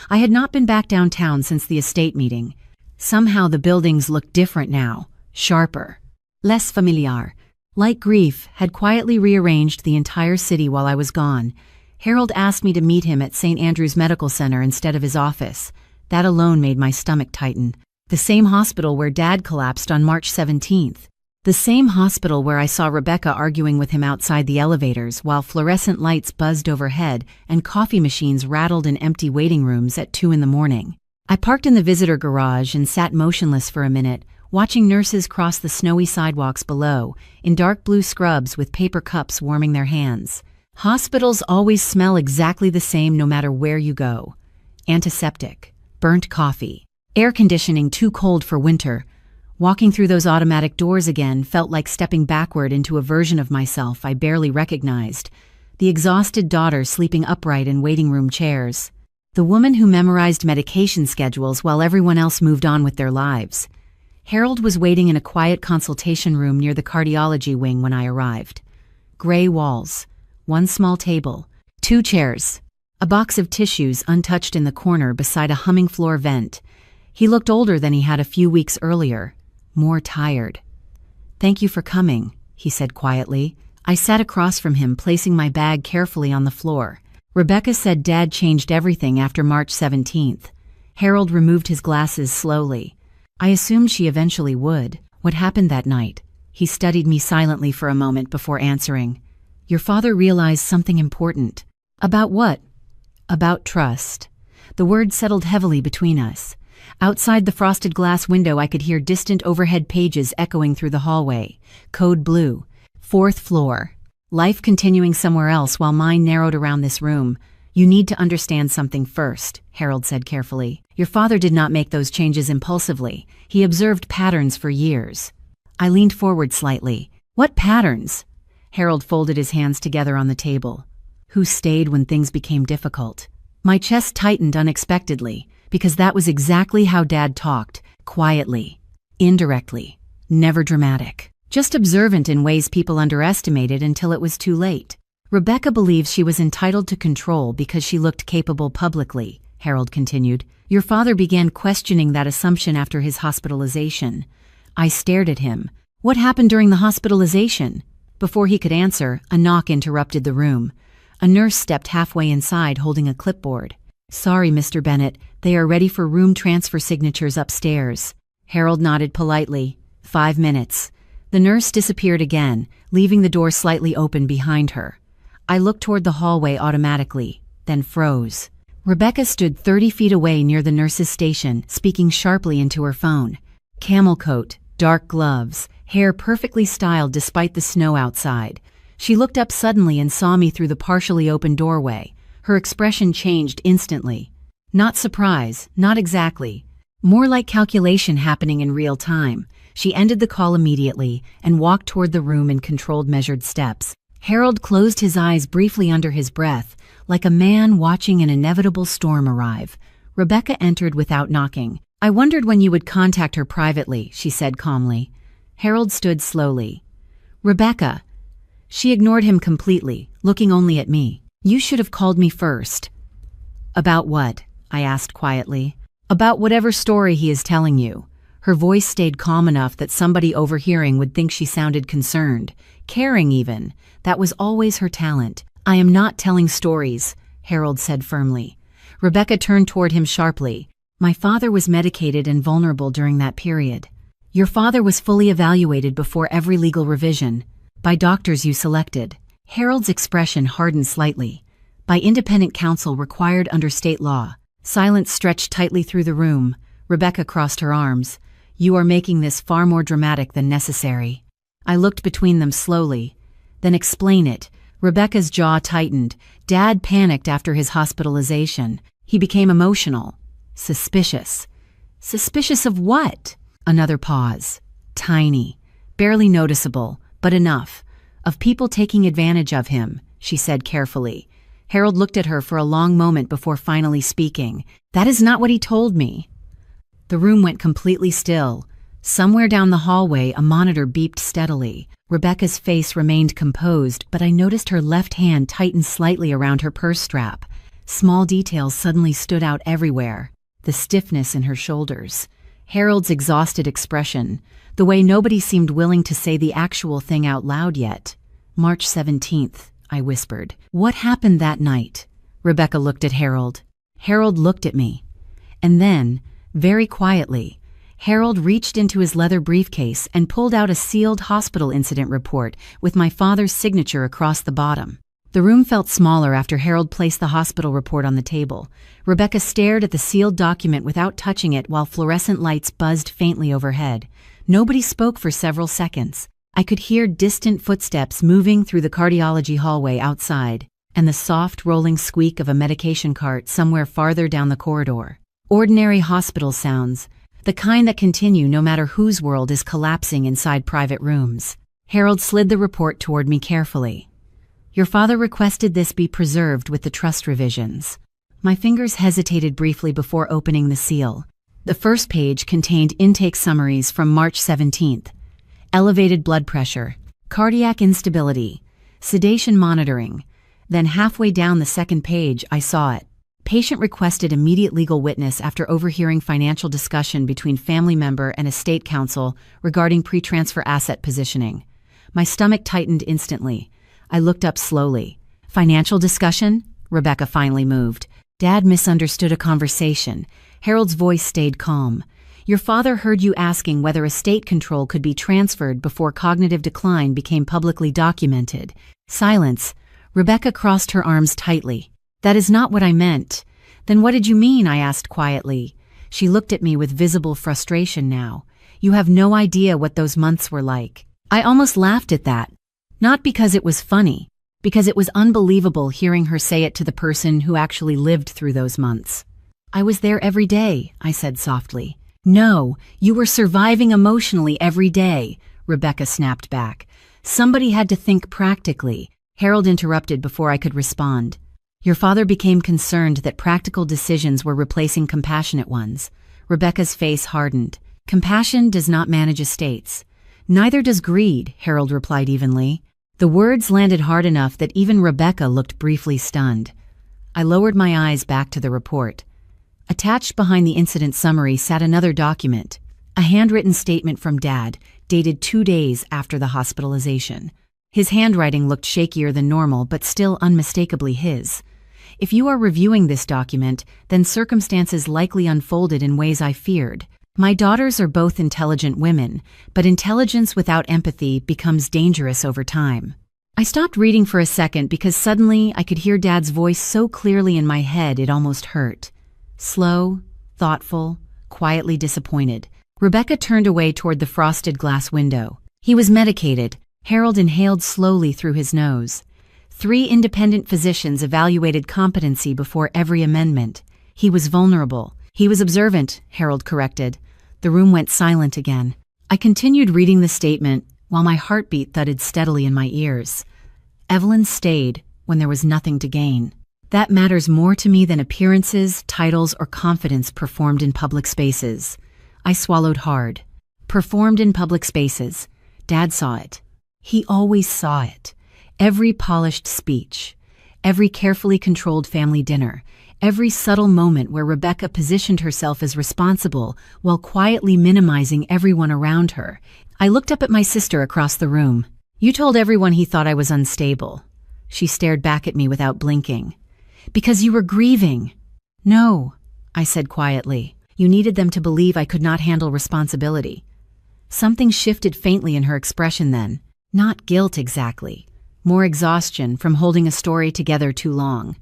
I had not been back downtown since the estate meeting. Somehow the buildings looked different now, sharper, less familiar. Like grief had quietly rearranged the entire city while I was gone. Harold asked me to meet him at St. Andrew's Medical Center instead of his office. That alone made my stomach tighten. The same hospital where Dad collapsed on March 17th. The same hospital where I saw Rebecca arguing with him outside the elevators while fluorescent lights buzzed overhead and coffee machines rattled in empty waiting rooms at 2 in the morning. I parked in the visitor garage and sat motionless for a minute, watching nurses cross the snowy sidewalks below, in dark blue scrubs with paper cups warming their hands. Hospitals always smell exactly the same no matter where you go. Antiseptic, burnt coffee, air conditioning too cold for winter. Walking through those automatic doors again felt like stepping backward into a version of myself I barely recognized. The exhausted daughter sleeping upright in waiting room chairs. The woman who memorized medication schedules while everyone else moved on with their lives. Harold was waiting in a quiet consultation room near the cardiology wing when I arrived. Gray walls, one small table, 2 chairs, a box of tissues untouched in the corner beside a humming floor vent. He looked older than he had a few weeks earlier. More tired. "Thank you for coming," he said quietly. I sat across from him, placing my bag carefully on the floor. Rebecca said Dad changed everything after March 17th. Harold removed his glasses slowly. I assumed she eventually would. What happened that night? He studied me silently for a moment before answering. Your father realized something important. About what? About trust. The word settled heavily between us. Outside the frosted glass window I could hear distant overhead pages echoing through the hallway. Code blue. 4th floor. Life continuing somewhere else while mine narrowed around this room. You need to understand something first, Harold said carefully. Your father did not make those changes impulsively. He observed patterns for years. I leaned forward slightly. What patterns? Harold folded his hands together on the table. Who stayed when things became difficult? My chest tightened unexpectedly, because that was exactly how Dad talked, quietly, indirectly, never dramatic, just observant in ways people underestimated until it was too late. Rebecca believes she was entitled to control because she looked capable publicly, Harold continued. Your father began questioning that assumption after his hospitalization. I stared at him. What happened during the hospitalization? Before he could answer, a knock interrupted the room. A nurse stepped halfway inside holding a clipboard. Sorry, Mr. Bennett, they are ready for room transfer signatures upstairs. Harold nodded politely. 5 minutes. The nurse disappeared again, leaving the door slightly open behind her. I looked toward the hallway automatically, then froze. Rebecca stood 30 feet away near the nurse's station, speaking sharply into her phone. Camel coat, dark gloves, hair perfectly styled despite the snow outside. She looked up suddenly and saw me through the partially open doorway. Her expression changed instantly. Not surprise, not exactly. More like calculation happening in real time. She ended the call immediately and walked toward the room in controlled, measured steps. Harold closed his eyes briefly under his breath, like a man watching an inevitable storm arrive. Rebecca entered without knocking. I wondered when you would contact her privately, she said calmly. Harold stood slowly. Rebecca. She ignored him completely, looking only at me. You should have called me first. About what? I asked quietly. About whatever story he is telling you. Her voice stayed calm enough that somebody overhearing would think she sounded concerned, caring even. That was always her talent. I am not telling stories, Harold said firmly. Rebecca turned toward him sharply. My father was medicated and vulnerable during that period. Your father was fully evaluated before every legal revision. By doctors you selected. Harold's expression hardened slightly. By independent counsel required under state law. Silence stretched tightly through the room. Rebecca crossed her arms. You are making this far more dramatic than necessary. I looked between them slowly. Then explain it. Rebecca's jaw tightened. Dad panicked after his hospitalization. He became emotional. Suspicious. Suspicious of what? Another pause. Tiny. Barely noticeable, but enough. Of people taking advantage of him, she said carefully. Harold looked at her for a long moment before finally speaking. That is not what he told me. The room went completely still. Somewhere down the hallway, a monitor beeped steadily. Rebecca's face remained composed, but I noticed her left hand tighten slightly around her purse strap. Small details suddenly stood out everywhere. The stiffness in her shoulders. Harold's exhausted expression, the way nobody seemed willing to say the actual thing out loud yet. March 17th, I whispered. What happened that night? Rebecca looked at Harold. Harold looked at me. And then, very quietly, Harold reached into his leather briefcase and pulled out a sealed hospital incident report with my father's signature across the bottom. The room felt smaller after Harold placed the hospital report on the table. Rebecca stared at the sealed document without touching it while fluorescent lights buzzed faintly overhead. Nobody spoke for several seconds. I could hear distant footsteps moving through the cardiology hallway outside, and the soft rolling squeak of a medication cart somewhere farther down the corridor. Ordinary hospital sounds, the kind that continue no matter whose world is collapsing inside private rooms. Harold slid the report toward me carefully. Your father requested this be preserved with the trust revisions. My fingers hesitated briefly before opening the seal. The first page contained intake summaries from March 17th. Elevated blood pressure, cardiac instability, sedation monitoring. Then halfway down the second page, I saw it. Patient requested immediate legal witness after overhearing financial discussion between family member and estate counsel regarding pre-transfer asset positioning. My stomach tightened instantly. I looked up slowly. Financial discussion? Rebecca finally moved. Dad misunderstood a conversation. Harold's voice stayed calm. Your father heard you asking whether estate control could be transferred before cognitive decline became publicly documented. Silence. Rebecca crossed her arms tightly. That is not what I meant. Then what did you mean? I asked quietly. She looked at me with visible frustration now. You have no idea what those months were like. I almost laughed at that. Not because it was funny, because it was unbelievable hearing her say it to the person who actually lived through those months. I was there every day, I said softly. No, you were surviving emotionally every day, Rebecca snapped back. Somebody had to think practically. Harold interrupted before I could respond. Your father became concerned that practical decisions were replacing compassionate ones. Rebecca's face hardened. Compassion does not manage estates. Neither does greed, Harold replied evenly. The words landed hard enough that even Rebecca looked briefly stunned. I lowered my eyes back to the report. Attached behind the incident summary sat another document, a handwritten statement from Dad, dated 2 days after the hospitalization. His handwriting looked shakier than normal, but still unmistakably his. If you are reviewing this document, then circumstances likely unfolded in ways I feared. My daughters are both intelligent women, but intelligence without empathy becomes dangerous over time. I stopped reading for a second because suddenly I could hear Dad's voice so clearly in my head it almost hurt. Slow, thoughtful, quietly disappointed. Rebecca turned away toward the frosted glass window. He was medicated. Harold inhaled slowly through his nose. 3 independent physicians evaluated competency before every amendment. He was vulnerable. He was observant, Harold corrected. The room went silent again. I continued reading the statement while my heartbeat thudded steadily in my ears. Evelyn stayed when there was nothing to gain. That matters more to me than appearances, titles, or confidence performed in public spaces. I swallowed hard. Performed in public spaces. Dad saw it. He always saw it. Every polished speech, every carefully controlled family dinner, every subtle moment where Rebecca positioned herself as responsible while quietly minimizing everyone around her. I looked up at my sister across the room. You told everyone he thought I was unstable. She stared back at me without blinking. Because you were grieving. No, I said quietly. You needed them to believe I could not handle responsibility. Something shifted faintly in her expression then. Not guilt exactly. More exhaustion from holding a story together too long.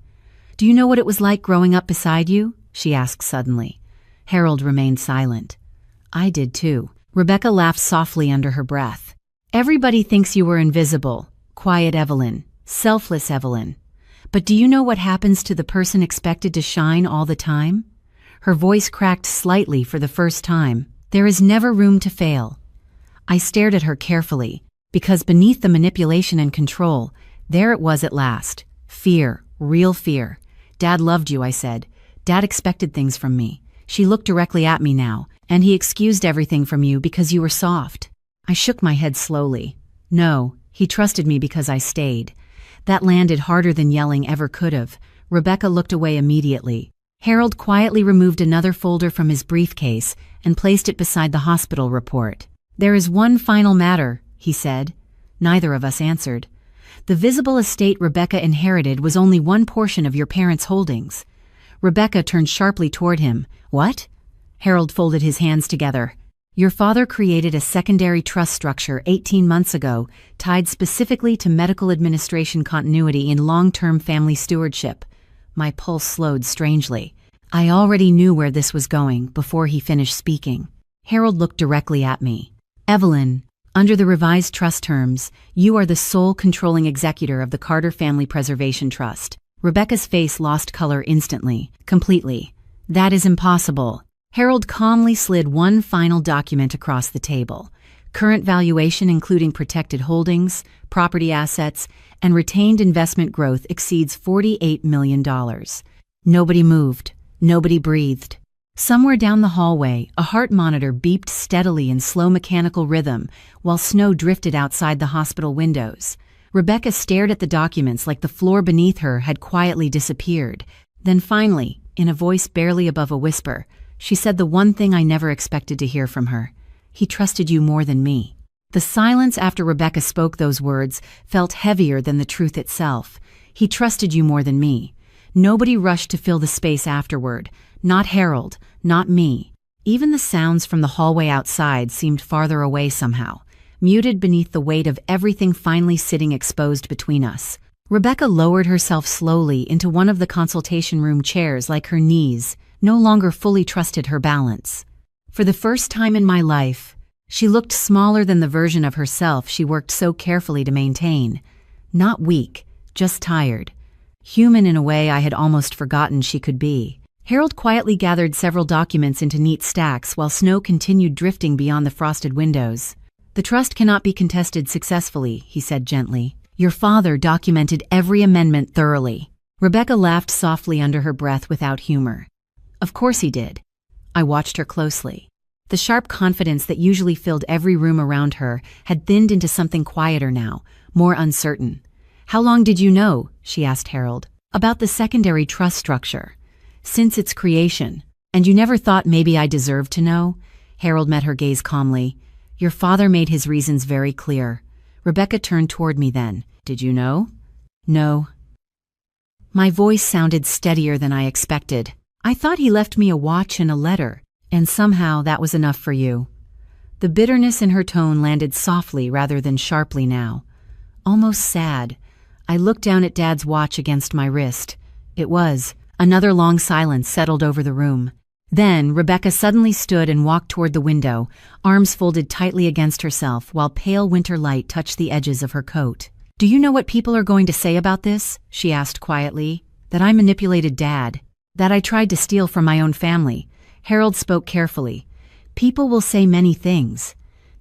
Do you know what it was like growing up beside you? She asked suddenly. Harold remained silent. I did too. Rebecca laughed softly under her breath. Everybody thinks you were invisible. Quiet Evelyn. Selfless Evelyn. But do you know what happens to the person expected to shine all the time? Her voice cracked slightly for the first time. There is never room to fail. I stared at her carefully, because beneath the manipulation and control, there it was at last. Fear, real fear. Dad loved you, I said. Dad expected things from me. She looked directly at me now, and he excused everything from you because you were soft. I shook my head slowly. No, he trusted me because I stayed. That landed harder than yelling ever could have. Rebecca looked away immediately. Harold quietly removed another folder from his briefcase and placed it beside the hospital report. "There is one final matter," he said. Neither of us answered. "The visible estate Rebecca inherited was only one portion of your parents' holdings." Rebecca turned sharply toward him. "What?" Harold folded his hands together. "Your father created a secondary trust structure 18 months ago, tied specifically to medical administration continuity in long-term family stewardship." My pulse slowed strangely. I already knew where this was going before he finished speaking. Harold looked directly at me. "Evelyn, under the revised trust terms, you are the sole controlling executor of the Carter Family Preservation Trust." Rebecca's face lost color instantly, completely. "That is impossible." Harold calmly slid one final document across the table. Current valuation including protected holdings, property assets, and retained investment growth exceeds $48 million. Nobody moved. Nobody breathed. Somewhere down the hallway, a heart monitor beeped steadily in slow mechanical rhythm while snow drifted outside the hospital windows. Rebecca stared at the documents like the floor beneath her had quietly disappeared. Then finally, in a voice barely above a whisper, she said the one thing I never expected to hear from her. "He trusted you more than me." The silence after Rebecca spoke those words felt heavier than the truth itself. "He trusted you more than me." Nobody rushed to fill the space afterward. Not Harold, not me. Even the sounds from the hallway outside seemed farther away somehow, muted beneath the weight of everything finally sitting exposed between us. Rebecca lowered herself slowly into one of the consultation room chairs like her knees no longer fully trusted her balance. For the first time in my life, she looked smaller than the version of herself she worked so carefully to maintain. Not weak, just tired. Human in a way I had almost forgotten she could be. Harold quietly gathered several documents into neat stacks while snow continued drifting beyond the frosted windows. "The trust cannot be contested successfully," he said gently. "Your father documented every amendment thoroughly." Rebecca laughed softly under her breath without humor. "Of course he did." I watched her closely. The sharp confidence that usually filled every room around her had thinned into something quieter now, more uncertain. "How long did you know?" she asked Harold. "About the secondary trust structure." "Since its creation. And you never thought maybe I deserved to know?" Harold met her gaze calmly. "Your father made his reasons very clear." Rebecca turned toward me then. "Did you know?" "No." My voice sounded steadier than I expected. "I thought he left me a watch and a letter, and somehow that was enough for you." The bitterness in her tone landed softly rather than sharply now. Almost sad. I looked down at Dad's watch against my wrist. It was. Another long silence settled over the room. Then Rebecca suddenly stood and walked toward the window, arms folded tightly against herself while pale winter light touched the edges of her coat. "Do you know what people are going to say about this?" she asked quietly. "That I manipulated Dad. That I tried to steal from my own family." Harold spoke carefully. "People will say many things."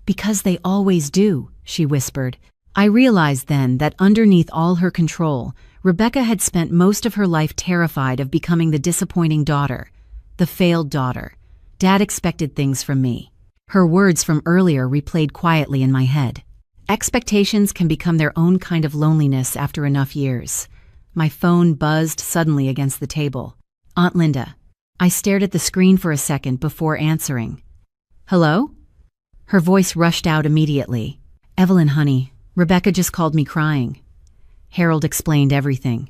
"Because they always do," she whispered. I realized then that underneath all her control, Rebecca had spent most of her life terrified of becoming the disappointing daughter, the failed daughter. Dad expected things from me. Her words from earlier replayed quietly in my head. Expectations can become their own kind of loneliness after enough years. My phone buzzed suddenly against the table. Aunt Linda. I stared at the screen for a second before answering. "Hello?" Her voice rushed out immediately. "Evelyn, honey, Rebecca just called me crying." Harold explained everything.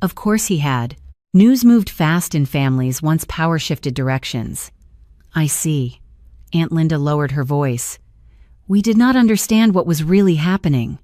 Of course he had. News moved fast in families once power shifted directions. "I see." Aunt Linda lowered her voice. "We did not understand what was really happening."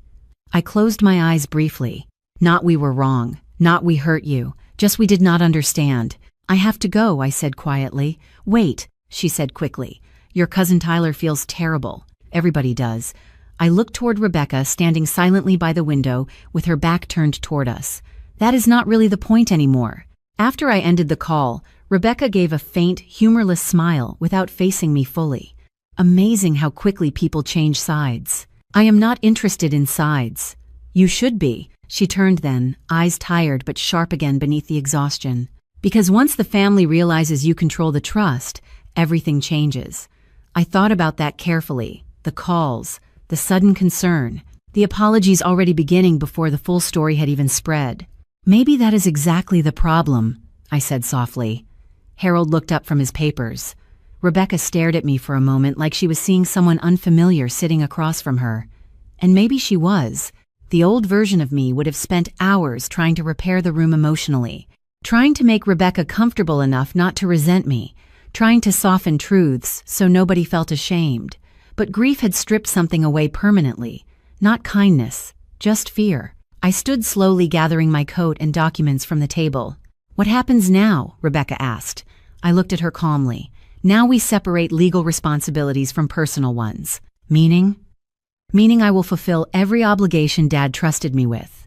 I closed my eyes briefly. Not we were wrong, not we hurt you, just we did not understand. "I have to go," I said quietly. "Wait," she said quickly. "Your cousin Tyler feels terrible. Everybody does." I looked toward Rebecca standing silently by the window with her back turned toward us. That is not really the point anymore. After I ended the call, Rebecca gave a faint, humorless smile without facing me fully. Amazing how quickly people change sides. "I am not interested in sides." "You should be." She turned then, eyes tired but sharp again beneath the exhaustion. "Because once the family realizes you control the trust, everything changes." I thought about that carefully. The calls, the sudden concern, the apologies already beginning before the full story had even spread. "Maybe that is exactly the problem," I said softly. Harold looked up from his papers. Rebecca stared at me for a moment like she was seeing someone unfamiliar sitting across from her. And maybe she was. The old version of me would have spent hours trying to repair the room emotionally, trying to make Rebecca comfortable enough not to resent me, trying to soften truths so nobody felt ashamed. But grief had stripped something away permanently. Not kindness, just fear. I stood slowly gathering my coat and documents from the table. "What happens now?" Rebecca asked. I looked at her calmly. "Now we separate legal responsibilities from personal ones." Meaning? Meaning I will fulfill every obligation Dad trusted me with.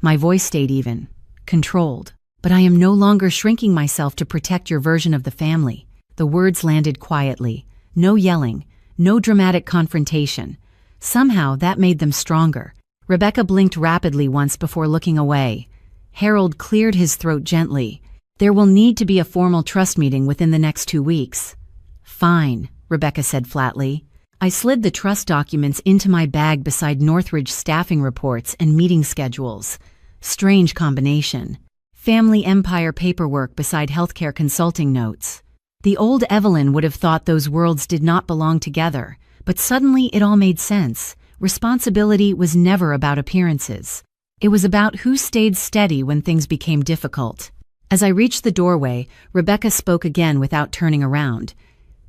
My voice stayed even, controlled. "But I am no longer shrinking myself to protect your version of the family." The words landed quietly. No yelling, no dramatic confrontation. Somehow that made them stronger. Rebecca blinked rapidly once before looking away. Harold cleared his throat gently. "There will need to be a formal trust meeting within the next 2 weeks." "Fine," Rebecca said flatly. I slid the trust documents into my bag beside Northridge staffing reports and meeting schedules. Strange combination. Family empire paperwork beside healthcare consulting notes. The old Evelyn would have thought those worlds did not belong together, but suddenly it all made sense. Responsibility was never about appearances. It was about who stayed steady when things became difficult. As I reached the doorway, Rebecca spoke again without turning around.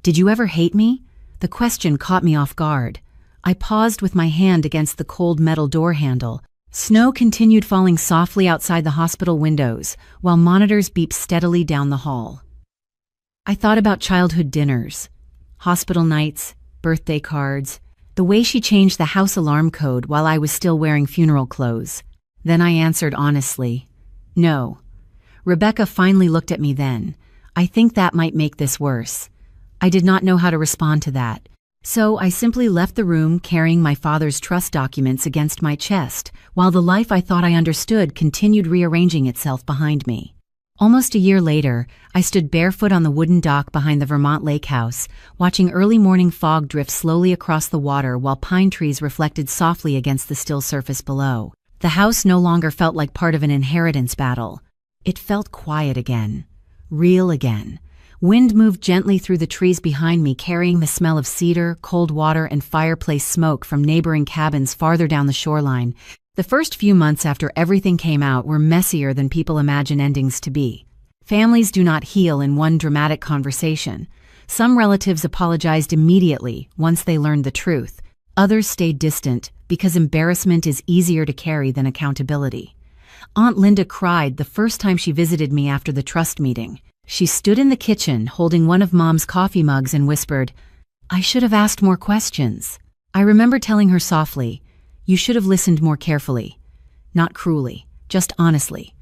"Did you ever hate me?" The question caught me off guard. I paused with my hand against the cold metal door handle. Snow continued falling softly outside the hospital windows, while monitors beeped steadily down the hall. I thought about childhood dinners, hospital nights, birthday cards, the way she changed the house alarm code while I was still wearing funeral clothes. Then I answered honestly, "No." Rebecca finally looked at me then. "I think that might make this worse." I did not know how to respond to that. So I simply left the room carrying my father's trust documents against my chest, while the life I thought I understood continued rearranging itself behind me. Almost a year later, I stood barefoot on the wooden dock behind the Vermont Lake House, watching early morning fog drift slowly across the water while pine trees reflected softly against the still surface below. The house no longer felt like part of an inheritance battle. It felt quiet again, real again. Wind moved gently through the trees behind me, carrying the smell of cedar, cold water, and fireplace smoke from neighboring cabins farther down the shoreline. The first few months after everything came out were messier than people imagine endings to be. Families do not heal in one dramatic conversation. Some relatives apologized immediately once they learned the truth. Others stayed distant because embarrassment is easier to carry than accountability. Aunt Linda cried the first time she visited me after the trust meeting. She stood in the kitchen holding one of Mom's coffee mugs and whispered, "I should have asked more questions." I remember telling her softly, "You should have listened more carefully." Not cruelly, just honestly.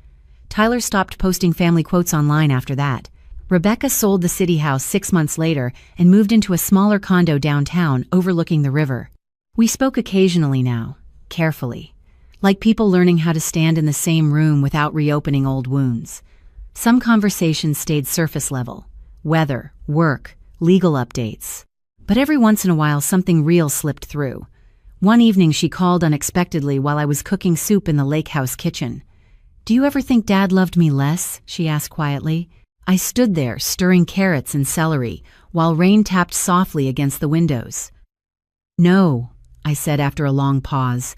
Tyler stopped posting family quotes online after that. Rebecca sold the city house 6 months later and moved into a smaller condo downtown overlooking the river. We spoke occasionally now, carefully, like people learning how to stand in the same room without reopening old wounds. Some conversations stayed surface level, weather, work, legal updates. But every once in a while something real slipped through. One evening she called unexpectedly while I was cooking soup in the lake house kitchen. "Do you ever think Dad loved me less?" she asked quietly. I stood there stirring carrots and celery while rain tapped softly against the windows. "No," I said after a long pause.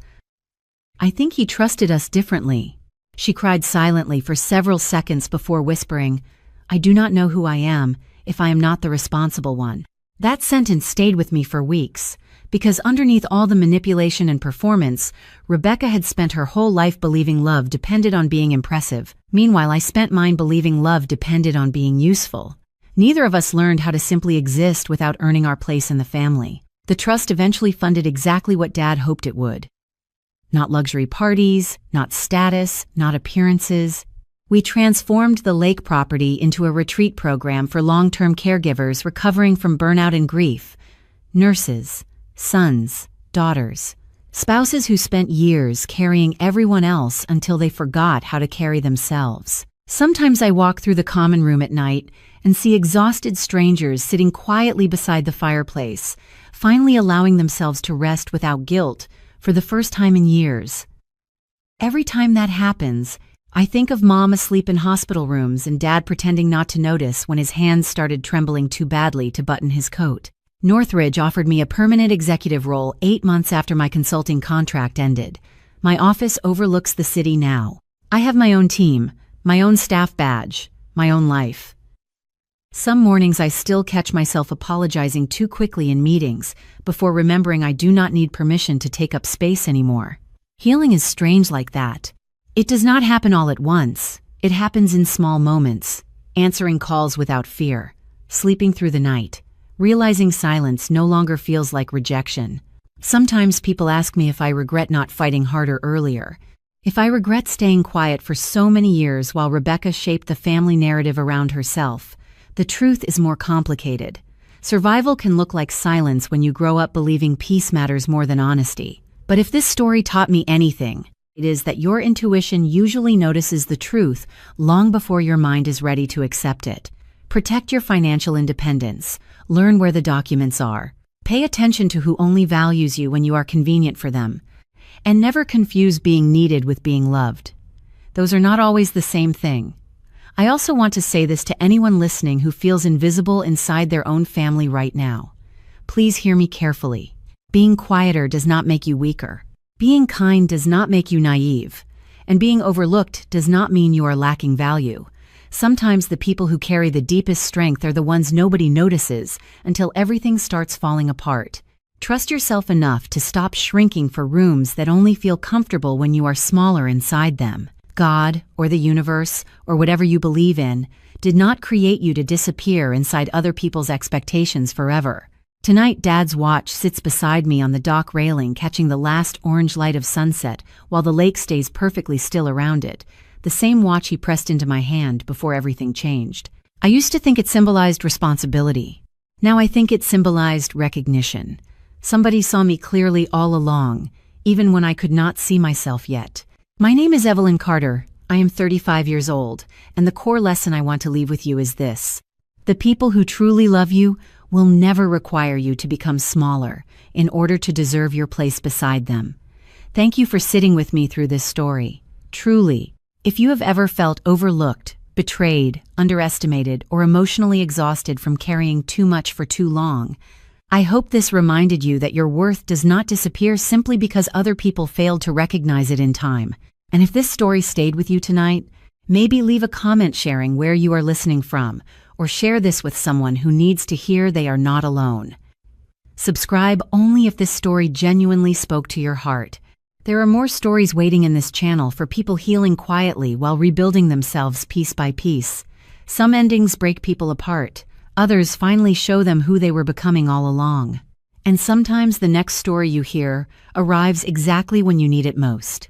"I think he trusted us differently." She cried silently for several seconds before whispering, "I do not know who I am if I am not the responsible one." That sentence stayed with me for weeks, because underneath all the manipulation and performance, Rebecca had spent her whole life believing love depended on being impressive. Meanwhile, I spent mine believing love depended on being useful. Neither of us learned how to simply exist without earning our place in the family. The trust eventually funded exactly what Dad hoped it would. Not luxury parties, not status, not appearances. We transformed the lake property into a retreat program for long-term caregivers recovering from burnout and grief. Nurses, sons, daughters, spouses who spent years carrying everyone else until they forgot how to carry themselves. Sometimes I walk through the common room at night and see exhausted strangers sitting quietly beside the fireplace, finally allowing themselves to rest without guilt for the first time in years. Every time that happens, I think of Mom asleep in hospital rooms and Dad pretending not to notice when his hands started trembling too badly to button his coat. Northridge offered me a permanent executive role 8 months after my consulting contract ended. My office overlooks the city now. I have my own team, my own staff badge, my own life. Some mornings I still catch myself apologizing too quickly in meetings before remembering I do not need permission to take up space anymore. Healing is strange like that. It does not happen all at once. It happens in small moments, answering calls without fear, sleeping through the night, realizing silence no longer feels like rejection. Sometimes people ask me if I regret not fighting harder earlier, if I regret staying quiet for so many years while Rebecca shaped the family narrative around herself. The truth is more complicated. Survival can look like silence when you grow up believing peace matters more than honesty. But if this story taught me anything, it is that your intuition usually notices the truth long before your mind is ready to accept it. Protect your financial independence. Learn where the documents are. Pay attention to who only values you when you are convenient for them. And never confuse being needed with being loved. Those are not always the same thing. I also want to say this to anyone listening who feels invisible inside their own family right now. Please hear me carefully. Being quieter does not make you weaker. Being kind does not make you naive. And being overlooked does not mean you are lacking value. Sometimes the people who carry the deepest strength are the ones nobody notices until everything starts falling apart. Trust yourself enough to stop shrinking for rooms that only feel comfortable when you are smaller inside them. God, or the universe, or whatever you believe in, did not create you to disappear inside other people's expectations forever. Tonight, Dad's watch sits beside me on the dock railing, catching the last orange light of sunset while the lake stays perfectly still around it, the same watch he pressed into my hand before everything changed. I used to think it symbolized responsibility. Now I think it symbolized recognition. Somebody saw me clearly all along, even when I could not see myself yet. My name is Evelyn Carter. I am 35 years old, and the core lesson I want to leave with you is this. The people who truly love you will never require you to become smaller in order to deserve your place beside them. Thank you for sitting with me through this story. Truly, if you have ever felt overlooked, betrayed, underestimated, or emotionally exhausted from carrying too much for too long, I hope this reminded you that your worth does not disappear simply because other people failed to recognize it in time. And if this story stayed with you tonight, maybe leave a comment sharing where you are listening from, or share this with someone who needs to hear they are not alone. Subscribe only if this story genuinely spoke to your heart. There are more stories waiting in this channel for people healing quietly while rebuilding themselves piece by piece. Some endings break people apart. Others finally show them who they were becoming all along. And sometimes the next story you hear arrives exactly when you need it most.